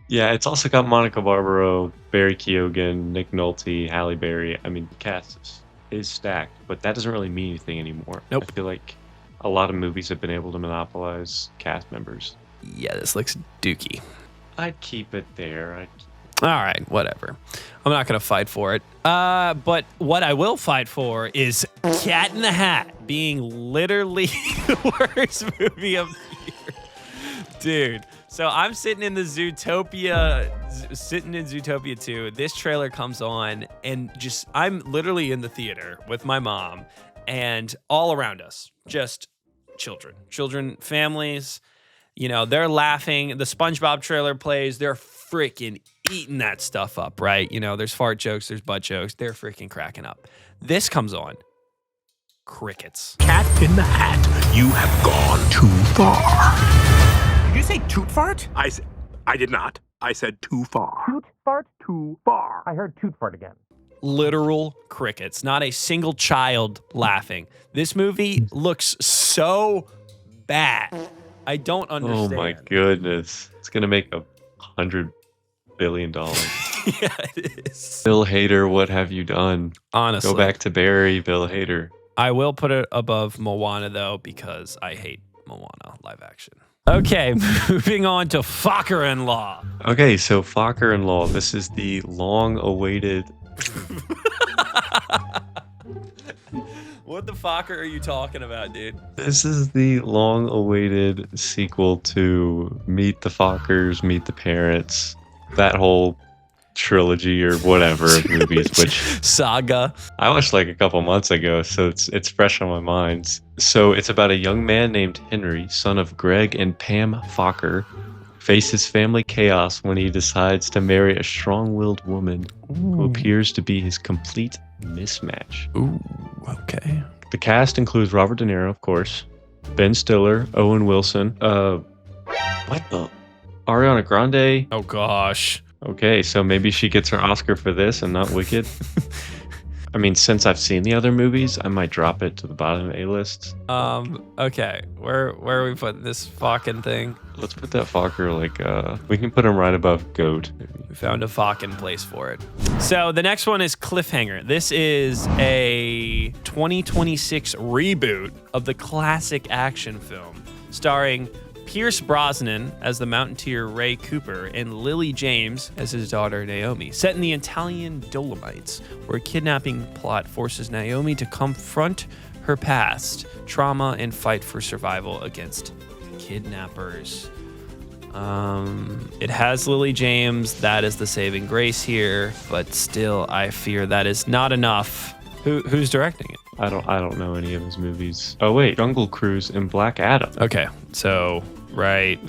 B: Yeah, it's also got Monica Barbaro, Barry Keoghan, Nick Nolte, Halle Berry. I mean, the cast is stacked, but that doesn't really mean anything anymore.
A: Nope.
B: I feel like a lot of movies have been able to monopolize cast members.
A: Yeah, this looks dookie.
B: I'd keep it there.
A: All right, whatever. I'm not going to fight for it. But what I will fight for is Cat in the Hat being literally the worst movie of the year. Dude, so I'm sitting in Zootopia 2. This trailer comes on, and I'm literally in the theater with my mom, and all around us, just children, families. You know, they're laughing. The SpongeBob trailer plays. They're freaking eating that stuff up, right? You know, there's fart jokes, there's butt jokes. They're freaking cracking up. This comes on. Crickets.
H: Cat in the Hat, you have gone too far. Did you say toot fart? I did not. I said too far. Toot fart, too far. I heard toot fart again.
A: Literal crickets. Not a single child laughing. This movie looks so bad. I don't understand.
B: Oh my goodness. It's going to make $100 billion.
A: Yeah, it is.
B: Bill Hader, what have you done?
A: Honestly.
B: Go back to Barry, Bill Hader.
A: I will put it above Moana, though, because I hate Moana live action. Okay, moving on to Focker In-Law.
B: Okay, so Focker In-Law. This is the long-awaited...
A: What the Focker are you talking about, dude?
B: This is the long-awaited sequel to Meet the Fockers, Meet the Parents, that whole trilogy or whatever of movies, which
A: saga
B: I watched like a couple months ago, so it's fresh on my mind. So it's about a young man named Henry, son of Greg and Pam Focker, faces family chaos when he decides to marry a strong-willed woman who appears to be his complete mismatch.
A: Ooh, okay.
B: The cast includes Robert De Niro, of course, Ben Stiller, Owen Wilson, what the? Ariana Grande.
A: Oh gosh.
B: Okay, so maybe she gets her Oscar for this and not Wicked. I mean, since I've seen the other movies, I might drop it to the bottom of A-list.
A: Okay. Where are we putting this fucking thing?
B: Let's put that Fokker we can put him right above Goat.
A: We found a fucking place for it. So the next one is Cliffhanger. This is a 2026 reboot of the classic action film starring Pierce Brosnan as the Mountaineer Ray Cooper and Lily James as his daughter Naomi, set in the Italian Dolomites, where a kidnapping plot forces Naomi to confront her past trauma and fight for survival against kidnappers. It has Lily James. That is the saving grace here, but still, I fear that is not enough. Who's directing it?
B: I don't know any of his movies. Oh wait, Jungle Cruise and Black Adam.
A: Okay, so right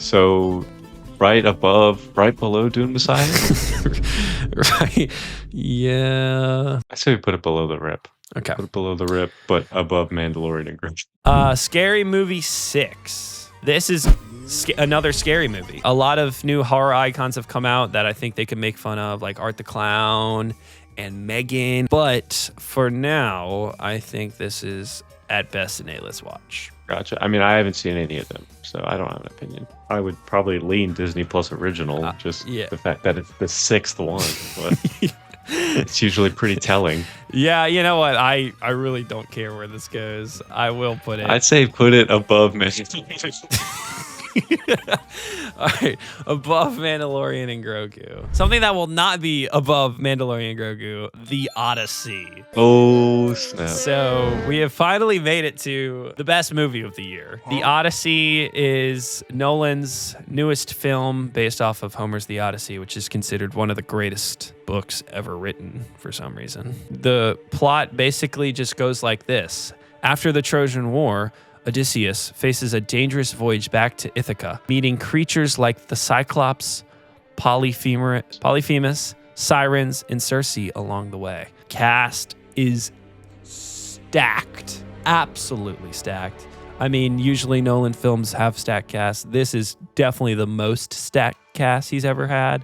B: below Dune Messiah.
A: Right, yeah.
B: I say we put it below the Rip.
A: Okay,
B: put it below the Rip, but above Mandalorian and Grogu.
A: Scary Movie 6. This is another scary movie. A lot of new horror icons have come out that I think they could make fun of, like Art the Clown and Megan. But for now, I think this is at best an A-list watch.
B: Gotcha. I mean, I haven't seen any of them, so I don't have an opinion. I would probably lean Disney Plus original, the fact that it's the 6th one. But it's usually pretty telling.
A: Yeah, you know what? I really don't care where this goes. I will put it.
B: I'd say put it above Mandalorian.
A: All right, above Mandalorian and Grogu. Something that will not be above Mandalorian and Grogu, The Odyssey.
B: Oh, snap.
A: So we have finally made it to the best movie of the year. The Odyssey is Nolan's newest film based off of Homer's The Odyssey, which is considered one of the greatest books ever written for some reason. The plot basically just goes like this. After the Trojan War, Odysseus faces a dangerous voyage back to Ithaca, meeting creatures like the Cyclops, Polyphemus, Sirens, and Circe along the way. Cast is stacked, absolutely stacked. I mean, usually Nolan films have stacked casts. This is definitely the most stacked cast he's ever had.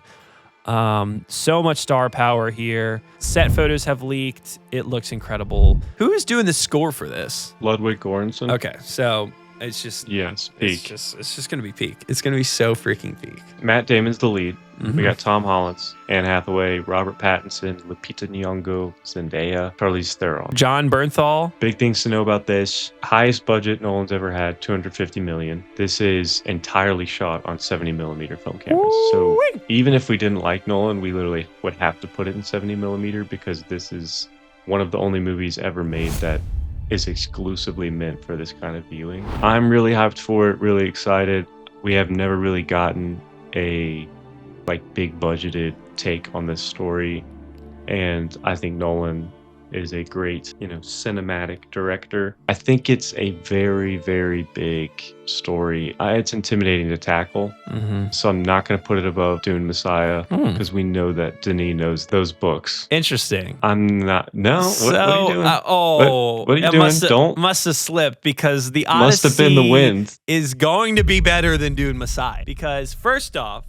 A: So much star power here. Set photos have leaked. It looks incredible. Who is doing the score for this?
B: Ludwig Göransson.
A: Okay, so It's just
B: Yes,
A: It's
B: peak.
A: just gonna be peak. It's gonna be so freaking peak.
B: Matt Damon's the lead.
A: Mhm.
B: We got Tom Holland, Anne Hathaway, Robert Pattinson, Lupita Nyong'o, Zendaya, Charlize Theron.
A: John Bernthal.
B: Big things to know about this. Highest budget Nolan's ever had, $250 million. This is entirely shot on 70 millimeter film cameras. So even if we didn't like Nolan, we literally would have to put it in 70 millimeter because this is one of the only movies ever made that is exclusively meant for this kind of viewing. I'm really hyped for it, really excited. We have never really gotten a big budgeted take on this story, and I think Nolan is a great, cinematic director. I think it's a very, very big story. It's intimidating to tackle, so I'm not going to put it above Dune Messiah because we know that Denis knows those books.
A: Interesting.
B: I'm not. No. What are you doing?
A: What are you
B: doing?
A: Must have slipped because the
B: Must have been the
A: Odyssey
B: wind.
A: is going to be better than Dune Messiah. Because first off,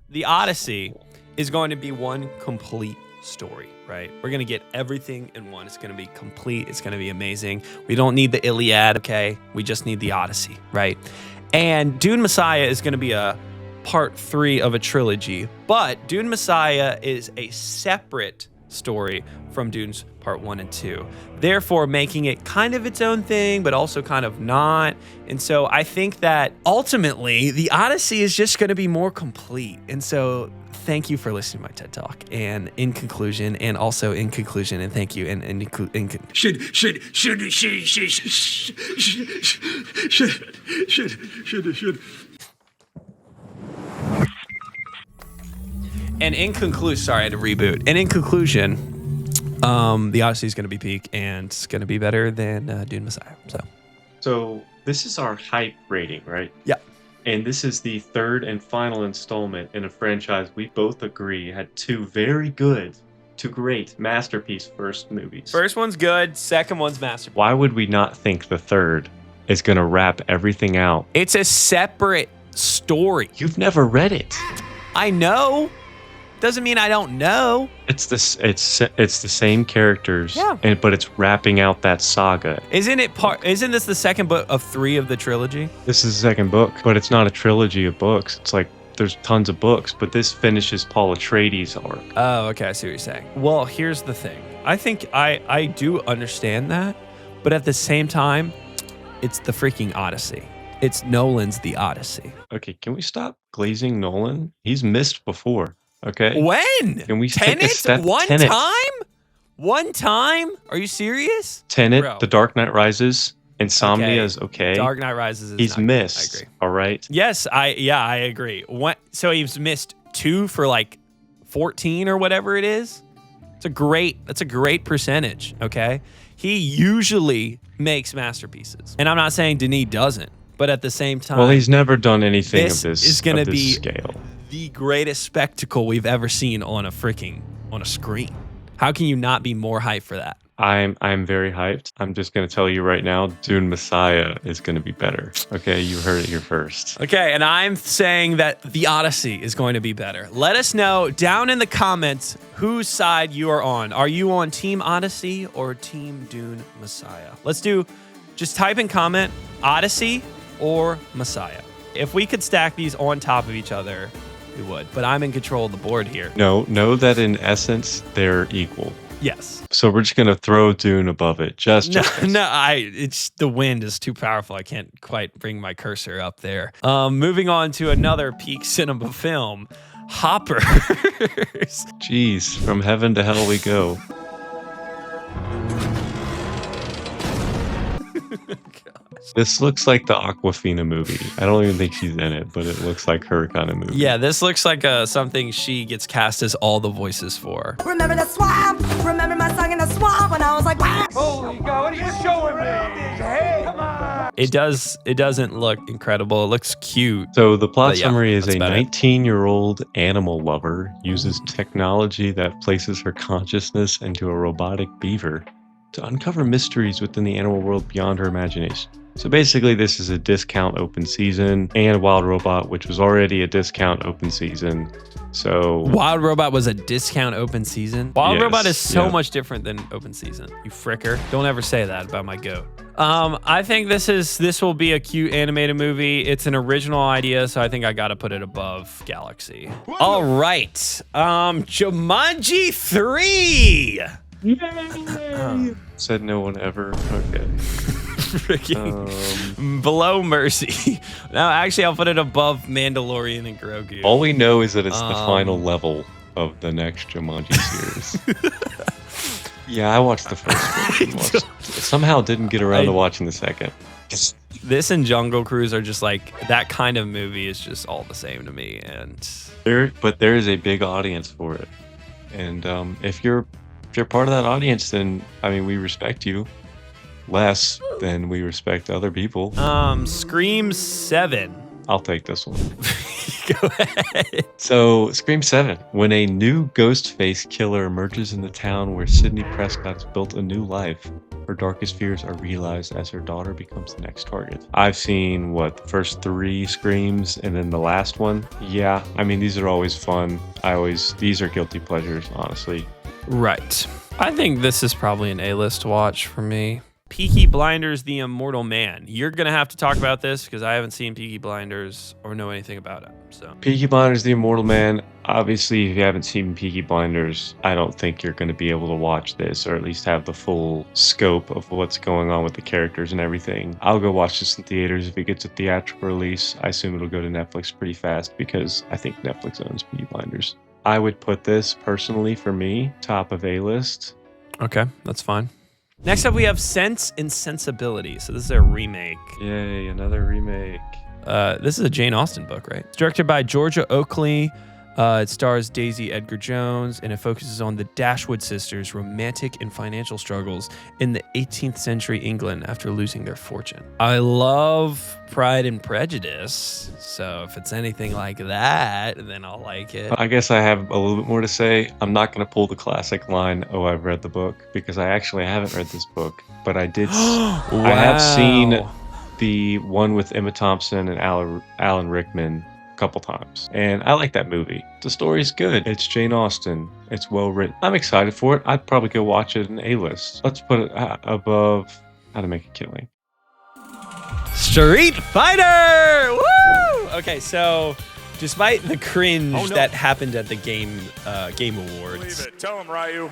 A: the Odyssey is going to be one complete story, right? We're going to get everything in one. It's going to be complete. It's going to be amazing. We don't need the Iliad, okay? We just need the Odyssey, right? And Dune Messiah is going to be a part 3 of a trilogy, but Dune Messiah is a separate story from Dune's part 1 and 2, therefore making it kind of its own thing, but also kind of not. And so I think that ultimately the Odyssey is just going to be more complete. And so thank you for listening to my TED Talk. And in conclusion, and thank you. And in conclusion, sorry, I had to reboot. And in conclusion, the Odyssey is going to be peak and it's going to be better than Dune Messiah.
B: So this is our hype rating, right?
A: Yeah.
B: And this is the third and final installment in a franchise we both agree had 2 very good to great masterpiece first movies.
A: First one's good. Second one's masterpiece.
B: Why would we not think the third is going to wrap everything out?
A: It's a separate story.
B: You've never read it.
A: I know. Doesn't mean I don't know.
B: It's the same characters,
A: Yeah.
B: but it's wrapping out that saga.
A: Isn't this the second book of 3 of the trilogy?
B: This is the second book, but it's not a trilogy of books. It's like there's tons of books, but this finishes Paul Atreides' arc.
A: Oh, okay. I see what you're saying. Well, here's the thing. I think I do understand that, but at the same time, it's the freaking Odyssey. It's Nolan's The Odyssey.
B: Okay, can we stop glazing Nolan? He's missed before. Okay.
A: When?
B: Can we take a
A: Tenet?
B: step?
A: One
B: Tenet.
A: time? One time? Are you serious?
B: Tenet,
A: Bro.
B: The Dark Knight Rises, Insomnia is okay.
A: Dark Knight Rises is
B: He's
A: not
B: missed.
A: good. I agree.
B: All right.
A: Yes, I agree. So he's missed 2 for 14 or whatever it is. That's a great percentage, okay? He usually makes masterpieces. And I'm not saying Denis doesn't, but at the same time,
B: Well, he's never done anything
A: this
B: of this
A: is gonna
B: of this
A: be
B: scale.
A: the greatest spectacle we've ever seen on a screen. How can you not be more hyped for that?
B: I'm very hyped. I'm just going to tell you right now, Dune Messiah is going to be better. Okay, you heard it here first.
A: Okay, and I'm saying that The Odyssey is going to be better. Let us know down in the comments whose side you are on. Are you on Team Odyssey or Team Dune Messiah? Just type in comment Odyssey or Messiah. If we could stack these on top of each other, we would. But I'm in control of the board here.
B: No, know that in essence, they're equal.
A: Yes.
B: So we're just going to throw Dune above it.
A: It's the wind is too powerful. I can't quite bring my cursor up there. Moving on to another peak cinema film, Hoppers.
B: Jeez, from heaven to hell we go. This looks like the Aquafina movie. I don't even think she's in it, but it looks like her kind of movie.
A: Yeah, this looks like something she gets cast as all the voices for.
J: Remember the swamp? Remember my song in the swamp when I was like, wow.
H: Holy God, what are you showing me? Hey, come on.
A: It doesn't look incredible. It looks cute.
B: So the plot
A: But yeah,
B: summary is
A: that's
B: a
A: about it.
B: 19-year-old animal lover uses technology that places her consciousness into a robotic beaver to uncover mysteries within the animal world beyond her imagination. So basically, this is a discount open season, and Wild Robot, which was already a discount open season. So
A: Wild Robot was a discount open season. Wild
B: Yes,
A: Robot is so
B: yeah.
A: much different than open season. You fricker. Don't ever say that about my goat. I think this will be a cute animated movie. It's an original idea, so I think I gotta put it above Galaxy. All right. Jumanji 3.
B: said no one ever. Okay.
A: Freaking below Mercy. No, actually, I'll put it above Mandalorian and Grogu.
B: All we know is that it's the final level of the next Jumanji series. Yeah, I watched the first one. Somehow didn't get around to watching the second.
A: This and Jungle Cruise are just like, that kind of movie is just all the same to me. And
B: there is a big audience for it. And if you're part of that audience, then I mean, we respect you less than we respect other people.
A: Scream 7.
B: I'll take this one.
A: Go ahead.
B: So, Scream 7. When a new ghost-faced killer emerges in the town where Sidney Prescott has built a new life, her darkest fears are realized as her daughter becomes the next target. I've seen, the first 3 Screams and then the last one. Yeah, I mean, these are always fun. These are guilty pleasures, honestly.
A: Right. I think this is probably an A-list watch for me. Peaky Blinders, The Immortal Man. You're going to have to talk about this because I haven't seen Peaky Blinders or know anything about it. So
B: Peaky Blinders, The Immortal Man. Obviously, if you haven't seen Peaky Blinders, I don't think you're going to be able to watch this or at least have the full scope of what's going on with the characters and everything. I'll go watch this in theaters. If it gets a theatrical release, I assume it'll go to Netflix pretty fast because I think Netflix owns Peaky Blinders. I would put this, personally, for me, top of A-list.
A: Okay, that's fine. Next up, we have Sense and Sensibility. So this is a remake.
B: Yay, another remake.
A: This is a Jane Austen book, right? It's directed by Georgia Oakley. It stars Daisy Edgar Jones, and it focuses on the Dashwood sisters' romantic and financial struggles in the 18th century England after losing their fortune. I love Pride and Prejudice, so if it's anything like that, then I'll like it.
B: I guess I have a little bit more to say. I'm not going to pull the classic line, "Oh, I've read the book," because I actually haven't read this book, but I did.
A: Wow.
B: I have seen the one with Emma Thompson and Alan Rickman a couple times, and I like that movie. The story's good. It's Jane Austen. It's well written. I'm excited for it. I'd probably go watch it in A-list. Let's put it above How to Make a Killing.
A: Street Fighter! Woo! Okay, so despite the cringe that happened at the Game Awards.
H: Believe it. Tell him, Ryu.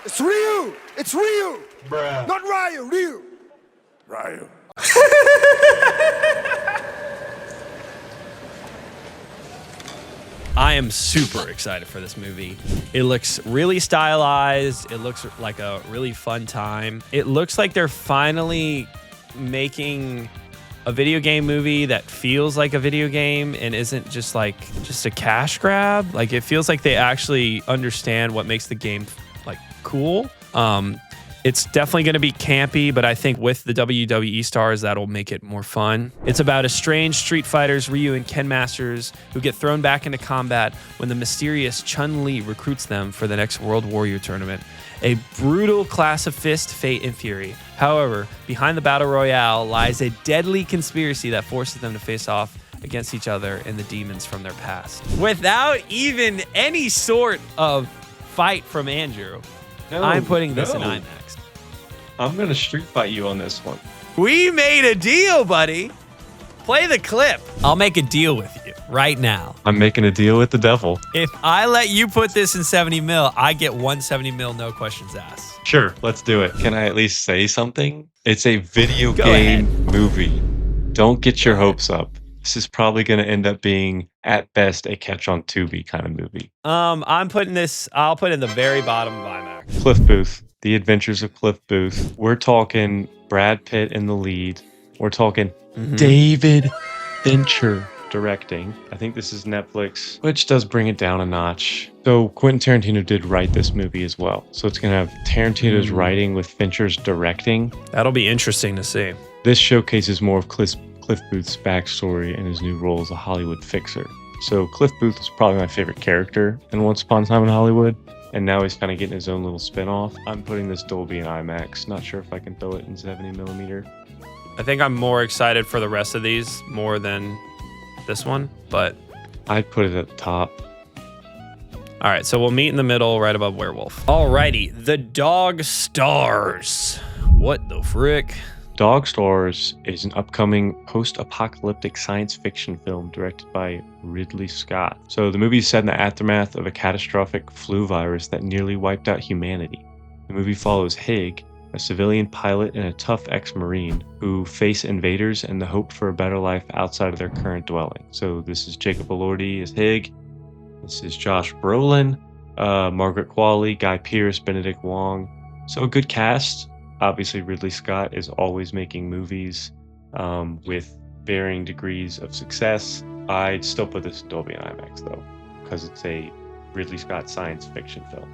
F: It's Ryu! It's Ryu!
H: Bruh.
F: Not Ryu, Ryu!
H: Ryu.
A: I am super excited for this movie. It looks really stylized. It looks like a really fun time. It looks like they're finally making a video game movie that feels like a video game and isn't just a cash grab. Like, it feels like they actually understand what makes the game like cool. It's definitely going to be campy, but I think with the WWE stars, that'll make it more fun. It's about estranged Street Fighters, Ryu and Ken Masters, who get thrown back into combat when the mysterious Chun-Li recruits them for the next World Warrior tournament. A brutal clash of fist, fate, and fury. However, behind the Battle Royale lies a deadly conspiracy that forces them to face off against each other and the demons from their past. Without even any sort of fight from Andrew, I'm putting this in IMAX.
B: I'm going to street fight you on this one.
A: We made a deal, buddy. Play the clip. I'll make a deal with you right now.
B: I'm making a deal with the devil.
A: If I let you put this in 70 mil, I get 170 mil, no questions asked.
B: Sure, let's do it. Can I at least say something? It's a video game movie. Don't get your hopes up. This is probably going to end up being, at best, a catch-on Tubi kind of movie.
A: I'll put in the very bottom of IMAX.
B: Cliff Booth. The Adventures of Cliff Booth. We're talking Brad Pitt in the lead. We're talking David Fincher directing. I think this is Netflix, which does bring it down a notch. So Quentin Tarantino did write this movie as well. So it's going to have Tarantino's writing with Fincher's directing.
A: That'll be interesting to see.
B: This showcases more of Cliff Booth's backstory and his new role as a Hollywood fixer. So Cliff Booth is probably my favorite character in Once Upon a Time in Hollywood. And now he's kind of getting his own little spin-off. I'm putting this Dolby in IMAX. Not sure if I can throw it in 70 millimeter.
A: I think I'm more excited for the rest of these more than this one, but
B: I'd put it at the top.
A: all right, so we'll meet in the middle right above Werewolf. Alrighty, The Dog Stars. What the frick?
B: Dog Stars is an upcoming post-apocalyptic science fiction film directed by Ridley Scott. So the movie is set in the aftermath of a catastrophic flu virus that nearly wiped out humanity. The movie follows Hig, a civilian pilot and a tough ex-Marine who face invaders and the hope for a better life outside of their current dwelling. So this is Jacob Elordi as Hig. This is Josh Brolin, Margaret Qualley, Guy Pearce, Benedict Wong. So a good cast. Obviously, Ridley Scott is always making movies with varying degrees of success. I'd still put this in Dolby and IMAX, though, because it's a Ridley Scott science fiction film.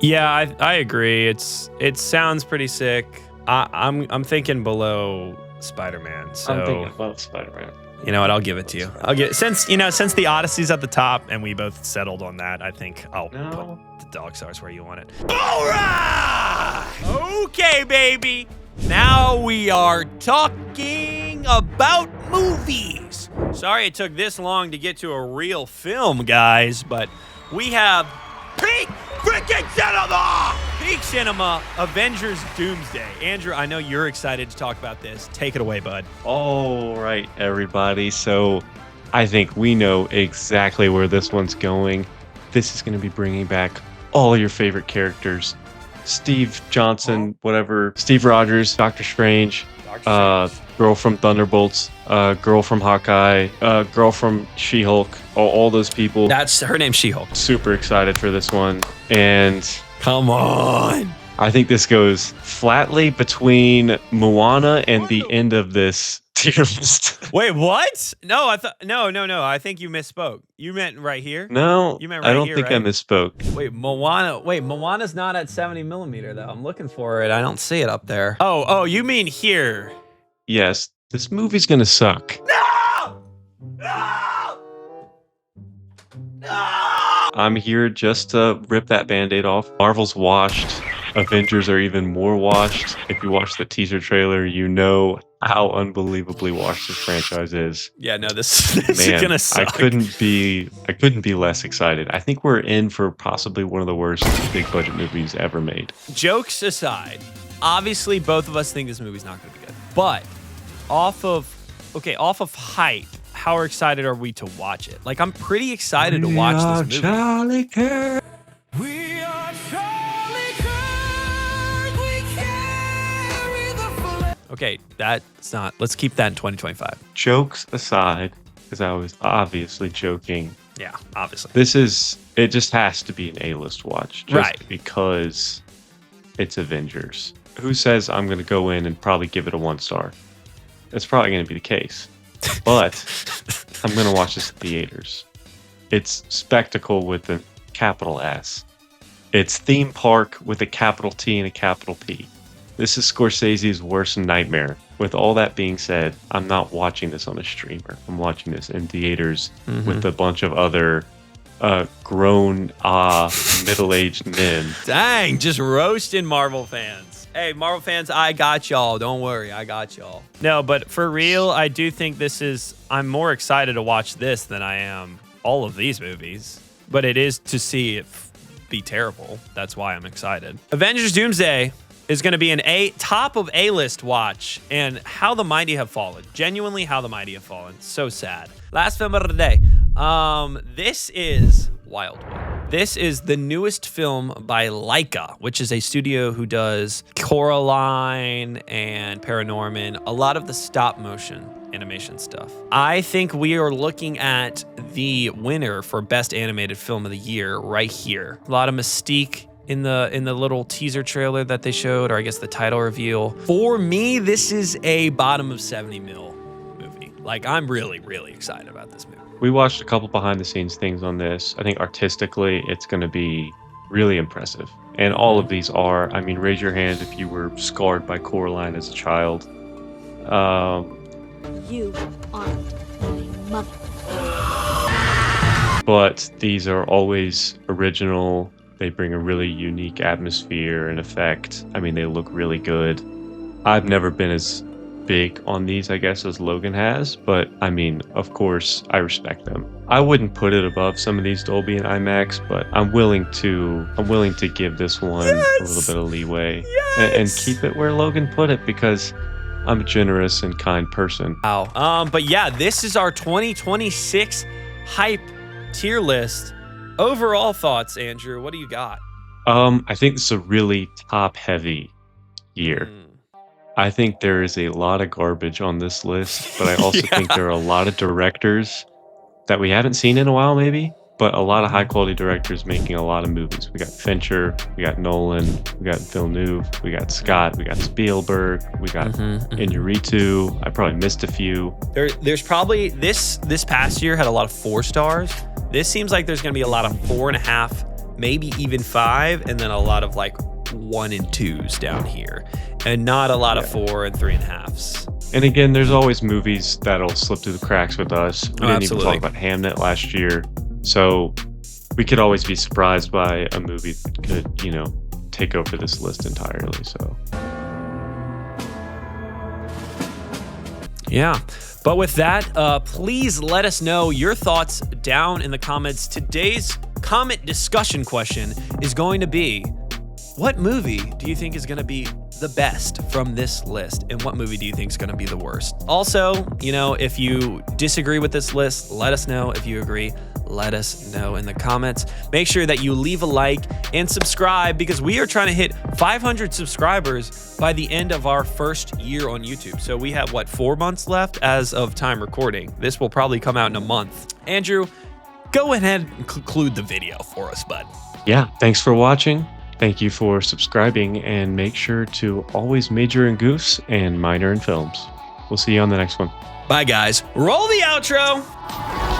A: Yeah, I agree. It sounds pretty sick. I'm thinking below Spider-Man. So
B: I'm thinking above Spider-Man.
A: You know what? I'll give it to you. Since the Odyssey's at the top and we both settled on that, I think I'll put The Dog Stars where you want it. All right! Okay, baby. Now we are talking about movies. Sorry it took this long to get to a real film, guys, but we have peak freaking cinema! Peak cinema, Avengers Doomsday. Andrew, I know you're excited to talk about this. Take it away, bud.
B: All right, everybody. So I think we know exactly where this one's going. This is going to be bringing back all your favorite characters. Steve Johnson, whatever. Steve Rogers, Doctor Strange, girl from Thunderbolts, girl from Hawkeye, girl from She-Hulk, all those people.
A: That's her name's She-Hulk.
B: Super excited for this one. And
A: come on.
B: I think this goes flatly between Moana and the end of this tier list.
A: Wait, what? No, no. I think you misspoke. You meant right here?
B: No,
A: you meant right
B: I don't
A: here,
B: think
A: right?
B: I misspoke.
A: Wait, Moana's not at 70 millimeter though. I'm looking for it. I don't see it up there. Oh, you mean here?
B: Yes, this movie's gonna suck.
A: No! No! No!
B: I'm here just to rip that Band-Aid off. Marvel's washed. Avengers are even more washed. If you watch the teaser trailer, you know how unbelievably washed this franchise is.
A: Yeah, no, this is gonna suck.
B: I couldn't be less excited. I think we're in for possibly one of the worst big budget movies ever made.
A: Jokes aside, obviously both of us think this movie's not gonna be good. But off of hype, how excited are we to watch it? Like, I'm pretty excited to watch this movie.
B: Charlie Kirk.
A: We are Charlie Kirk. We carry the flag. Okay, that's not. Let's keep that in 2025.
B: Jokes aside, because I was obviously joking.
A: Yeah, obviously.
B: It just has to be an A-list watch. Just
A: right.
B: Because it's Avengers. Who says I'm going to go in and probably give it a 1 star? That's probably going to be the case. But I'm going to watch this in theaters. It's spectacle with a capital S. It's theme park with a capital T and a capital P. This is Scorsese's worst nightmare. With all that being said, I'm not watching this on a streamer. I'm watching this in theaters with a bunch of other grown, middle-aged men.
A: Dang, just roasting Marvel fans. Hey, Marvel fans, I got y'all. Don't worry, I got y'all. No, but for real, I do think I'm more excited to watch this than I am all of these movies. But it is to see it be terrible. That's why I'm excited. Avengers Doomsday is going to be an top of A-list watch. And How the Mighty Have Fallen. Genuinely, How the Mighty Have Fallen. So sad. Last film of the day. This is Wildwood. This is the newest film by Laika, which is a studio who does Coraline and Paranorman, a lot of the stop motion animation stuff. I think we are looking at the winner for Best Animated Film of the Year right here. A lot of mystique in the little teaser trailer that they showed, or I guess the title reveal. For me, this is a bottom of 70 mil movie. Like, I'm really, really excited about this movie.
B: We watched a couple behind-the-scenes things on this. I think artistically, it's going to be really impressive. And all of these are. I mean, raise your hand if you were scarred by Coraline as a child.
K: You aren't my mother.
B: But these are always original. They bring a really unique atmosphere and effect. I mean, they look really good. I've never been as big on these, I guess, as Logan has. But I mean, of course, I respect them. I wouldn't put it above some of these Dolby and IMAX, but I'm willing to give this one a little bit of leeway and keep it where Logan put it, because I'm a generous and kind person.
A: Wow. But yeah, this is our 2026 hype tier list. Overall thoughts, Andrew, what do you got?
B: I think it's a really top-heavy year. I think there is a lot of garbage on this list, but I also think there are a lot of directors that we haven't seen in a while, maybe, but a lot of high-quality directors making a lot of movies. We got Fincher, we got Nolan, we got Villeneuve, we got Scott, we got Spielberg, we got Iñárritu. I probably missed a few.
A: There's probably this past year had a lot of 4 stars. This seems like there's going to be a lot of 4.5, maybe even 5, and then a lot of like 1 and 2s down here, and not a lot of 4 and 3.5s.
B: And again, there's always movies that'll slip through the cracks with us. We didn't even talk about Hamnet last year, so we could always be surprised by a movie that could, take over this list entirely. So
A: yeah. But with that, please let us know your thoughts down in the comments. Today's comment discussion question is going to be, what movie do you think is going to be the best from this list? And what movie do you think is going to be the worst? Also, if you disagree with this list, let us know. If you agree, let us know in the comments. Make sure that you leave a like and subscribe, because we are trying to hit 500 subscribers by the end of our first year on YouTube. So we have, 4 months left as of time recording. This will probably come out in a month. Andrew, go ahead and conclude the video for us, bud.
B: Yeah, thanks for watching. Thank you for subscribing, and make sure to always major in goofs and minor in films. We'll see you on the next one.
A: Bye, guys. Roll the outro.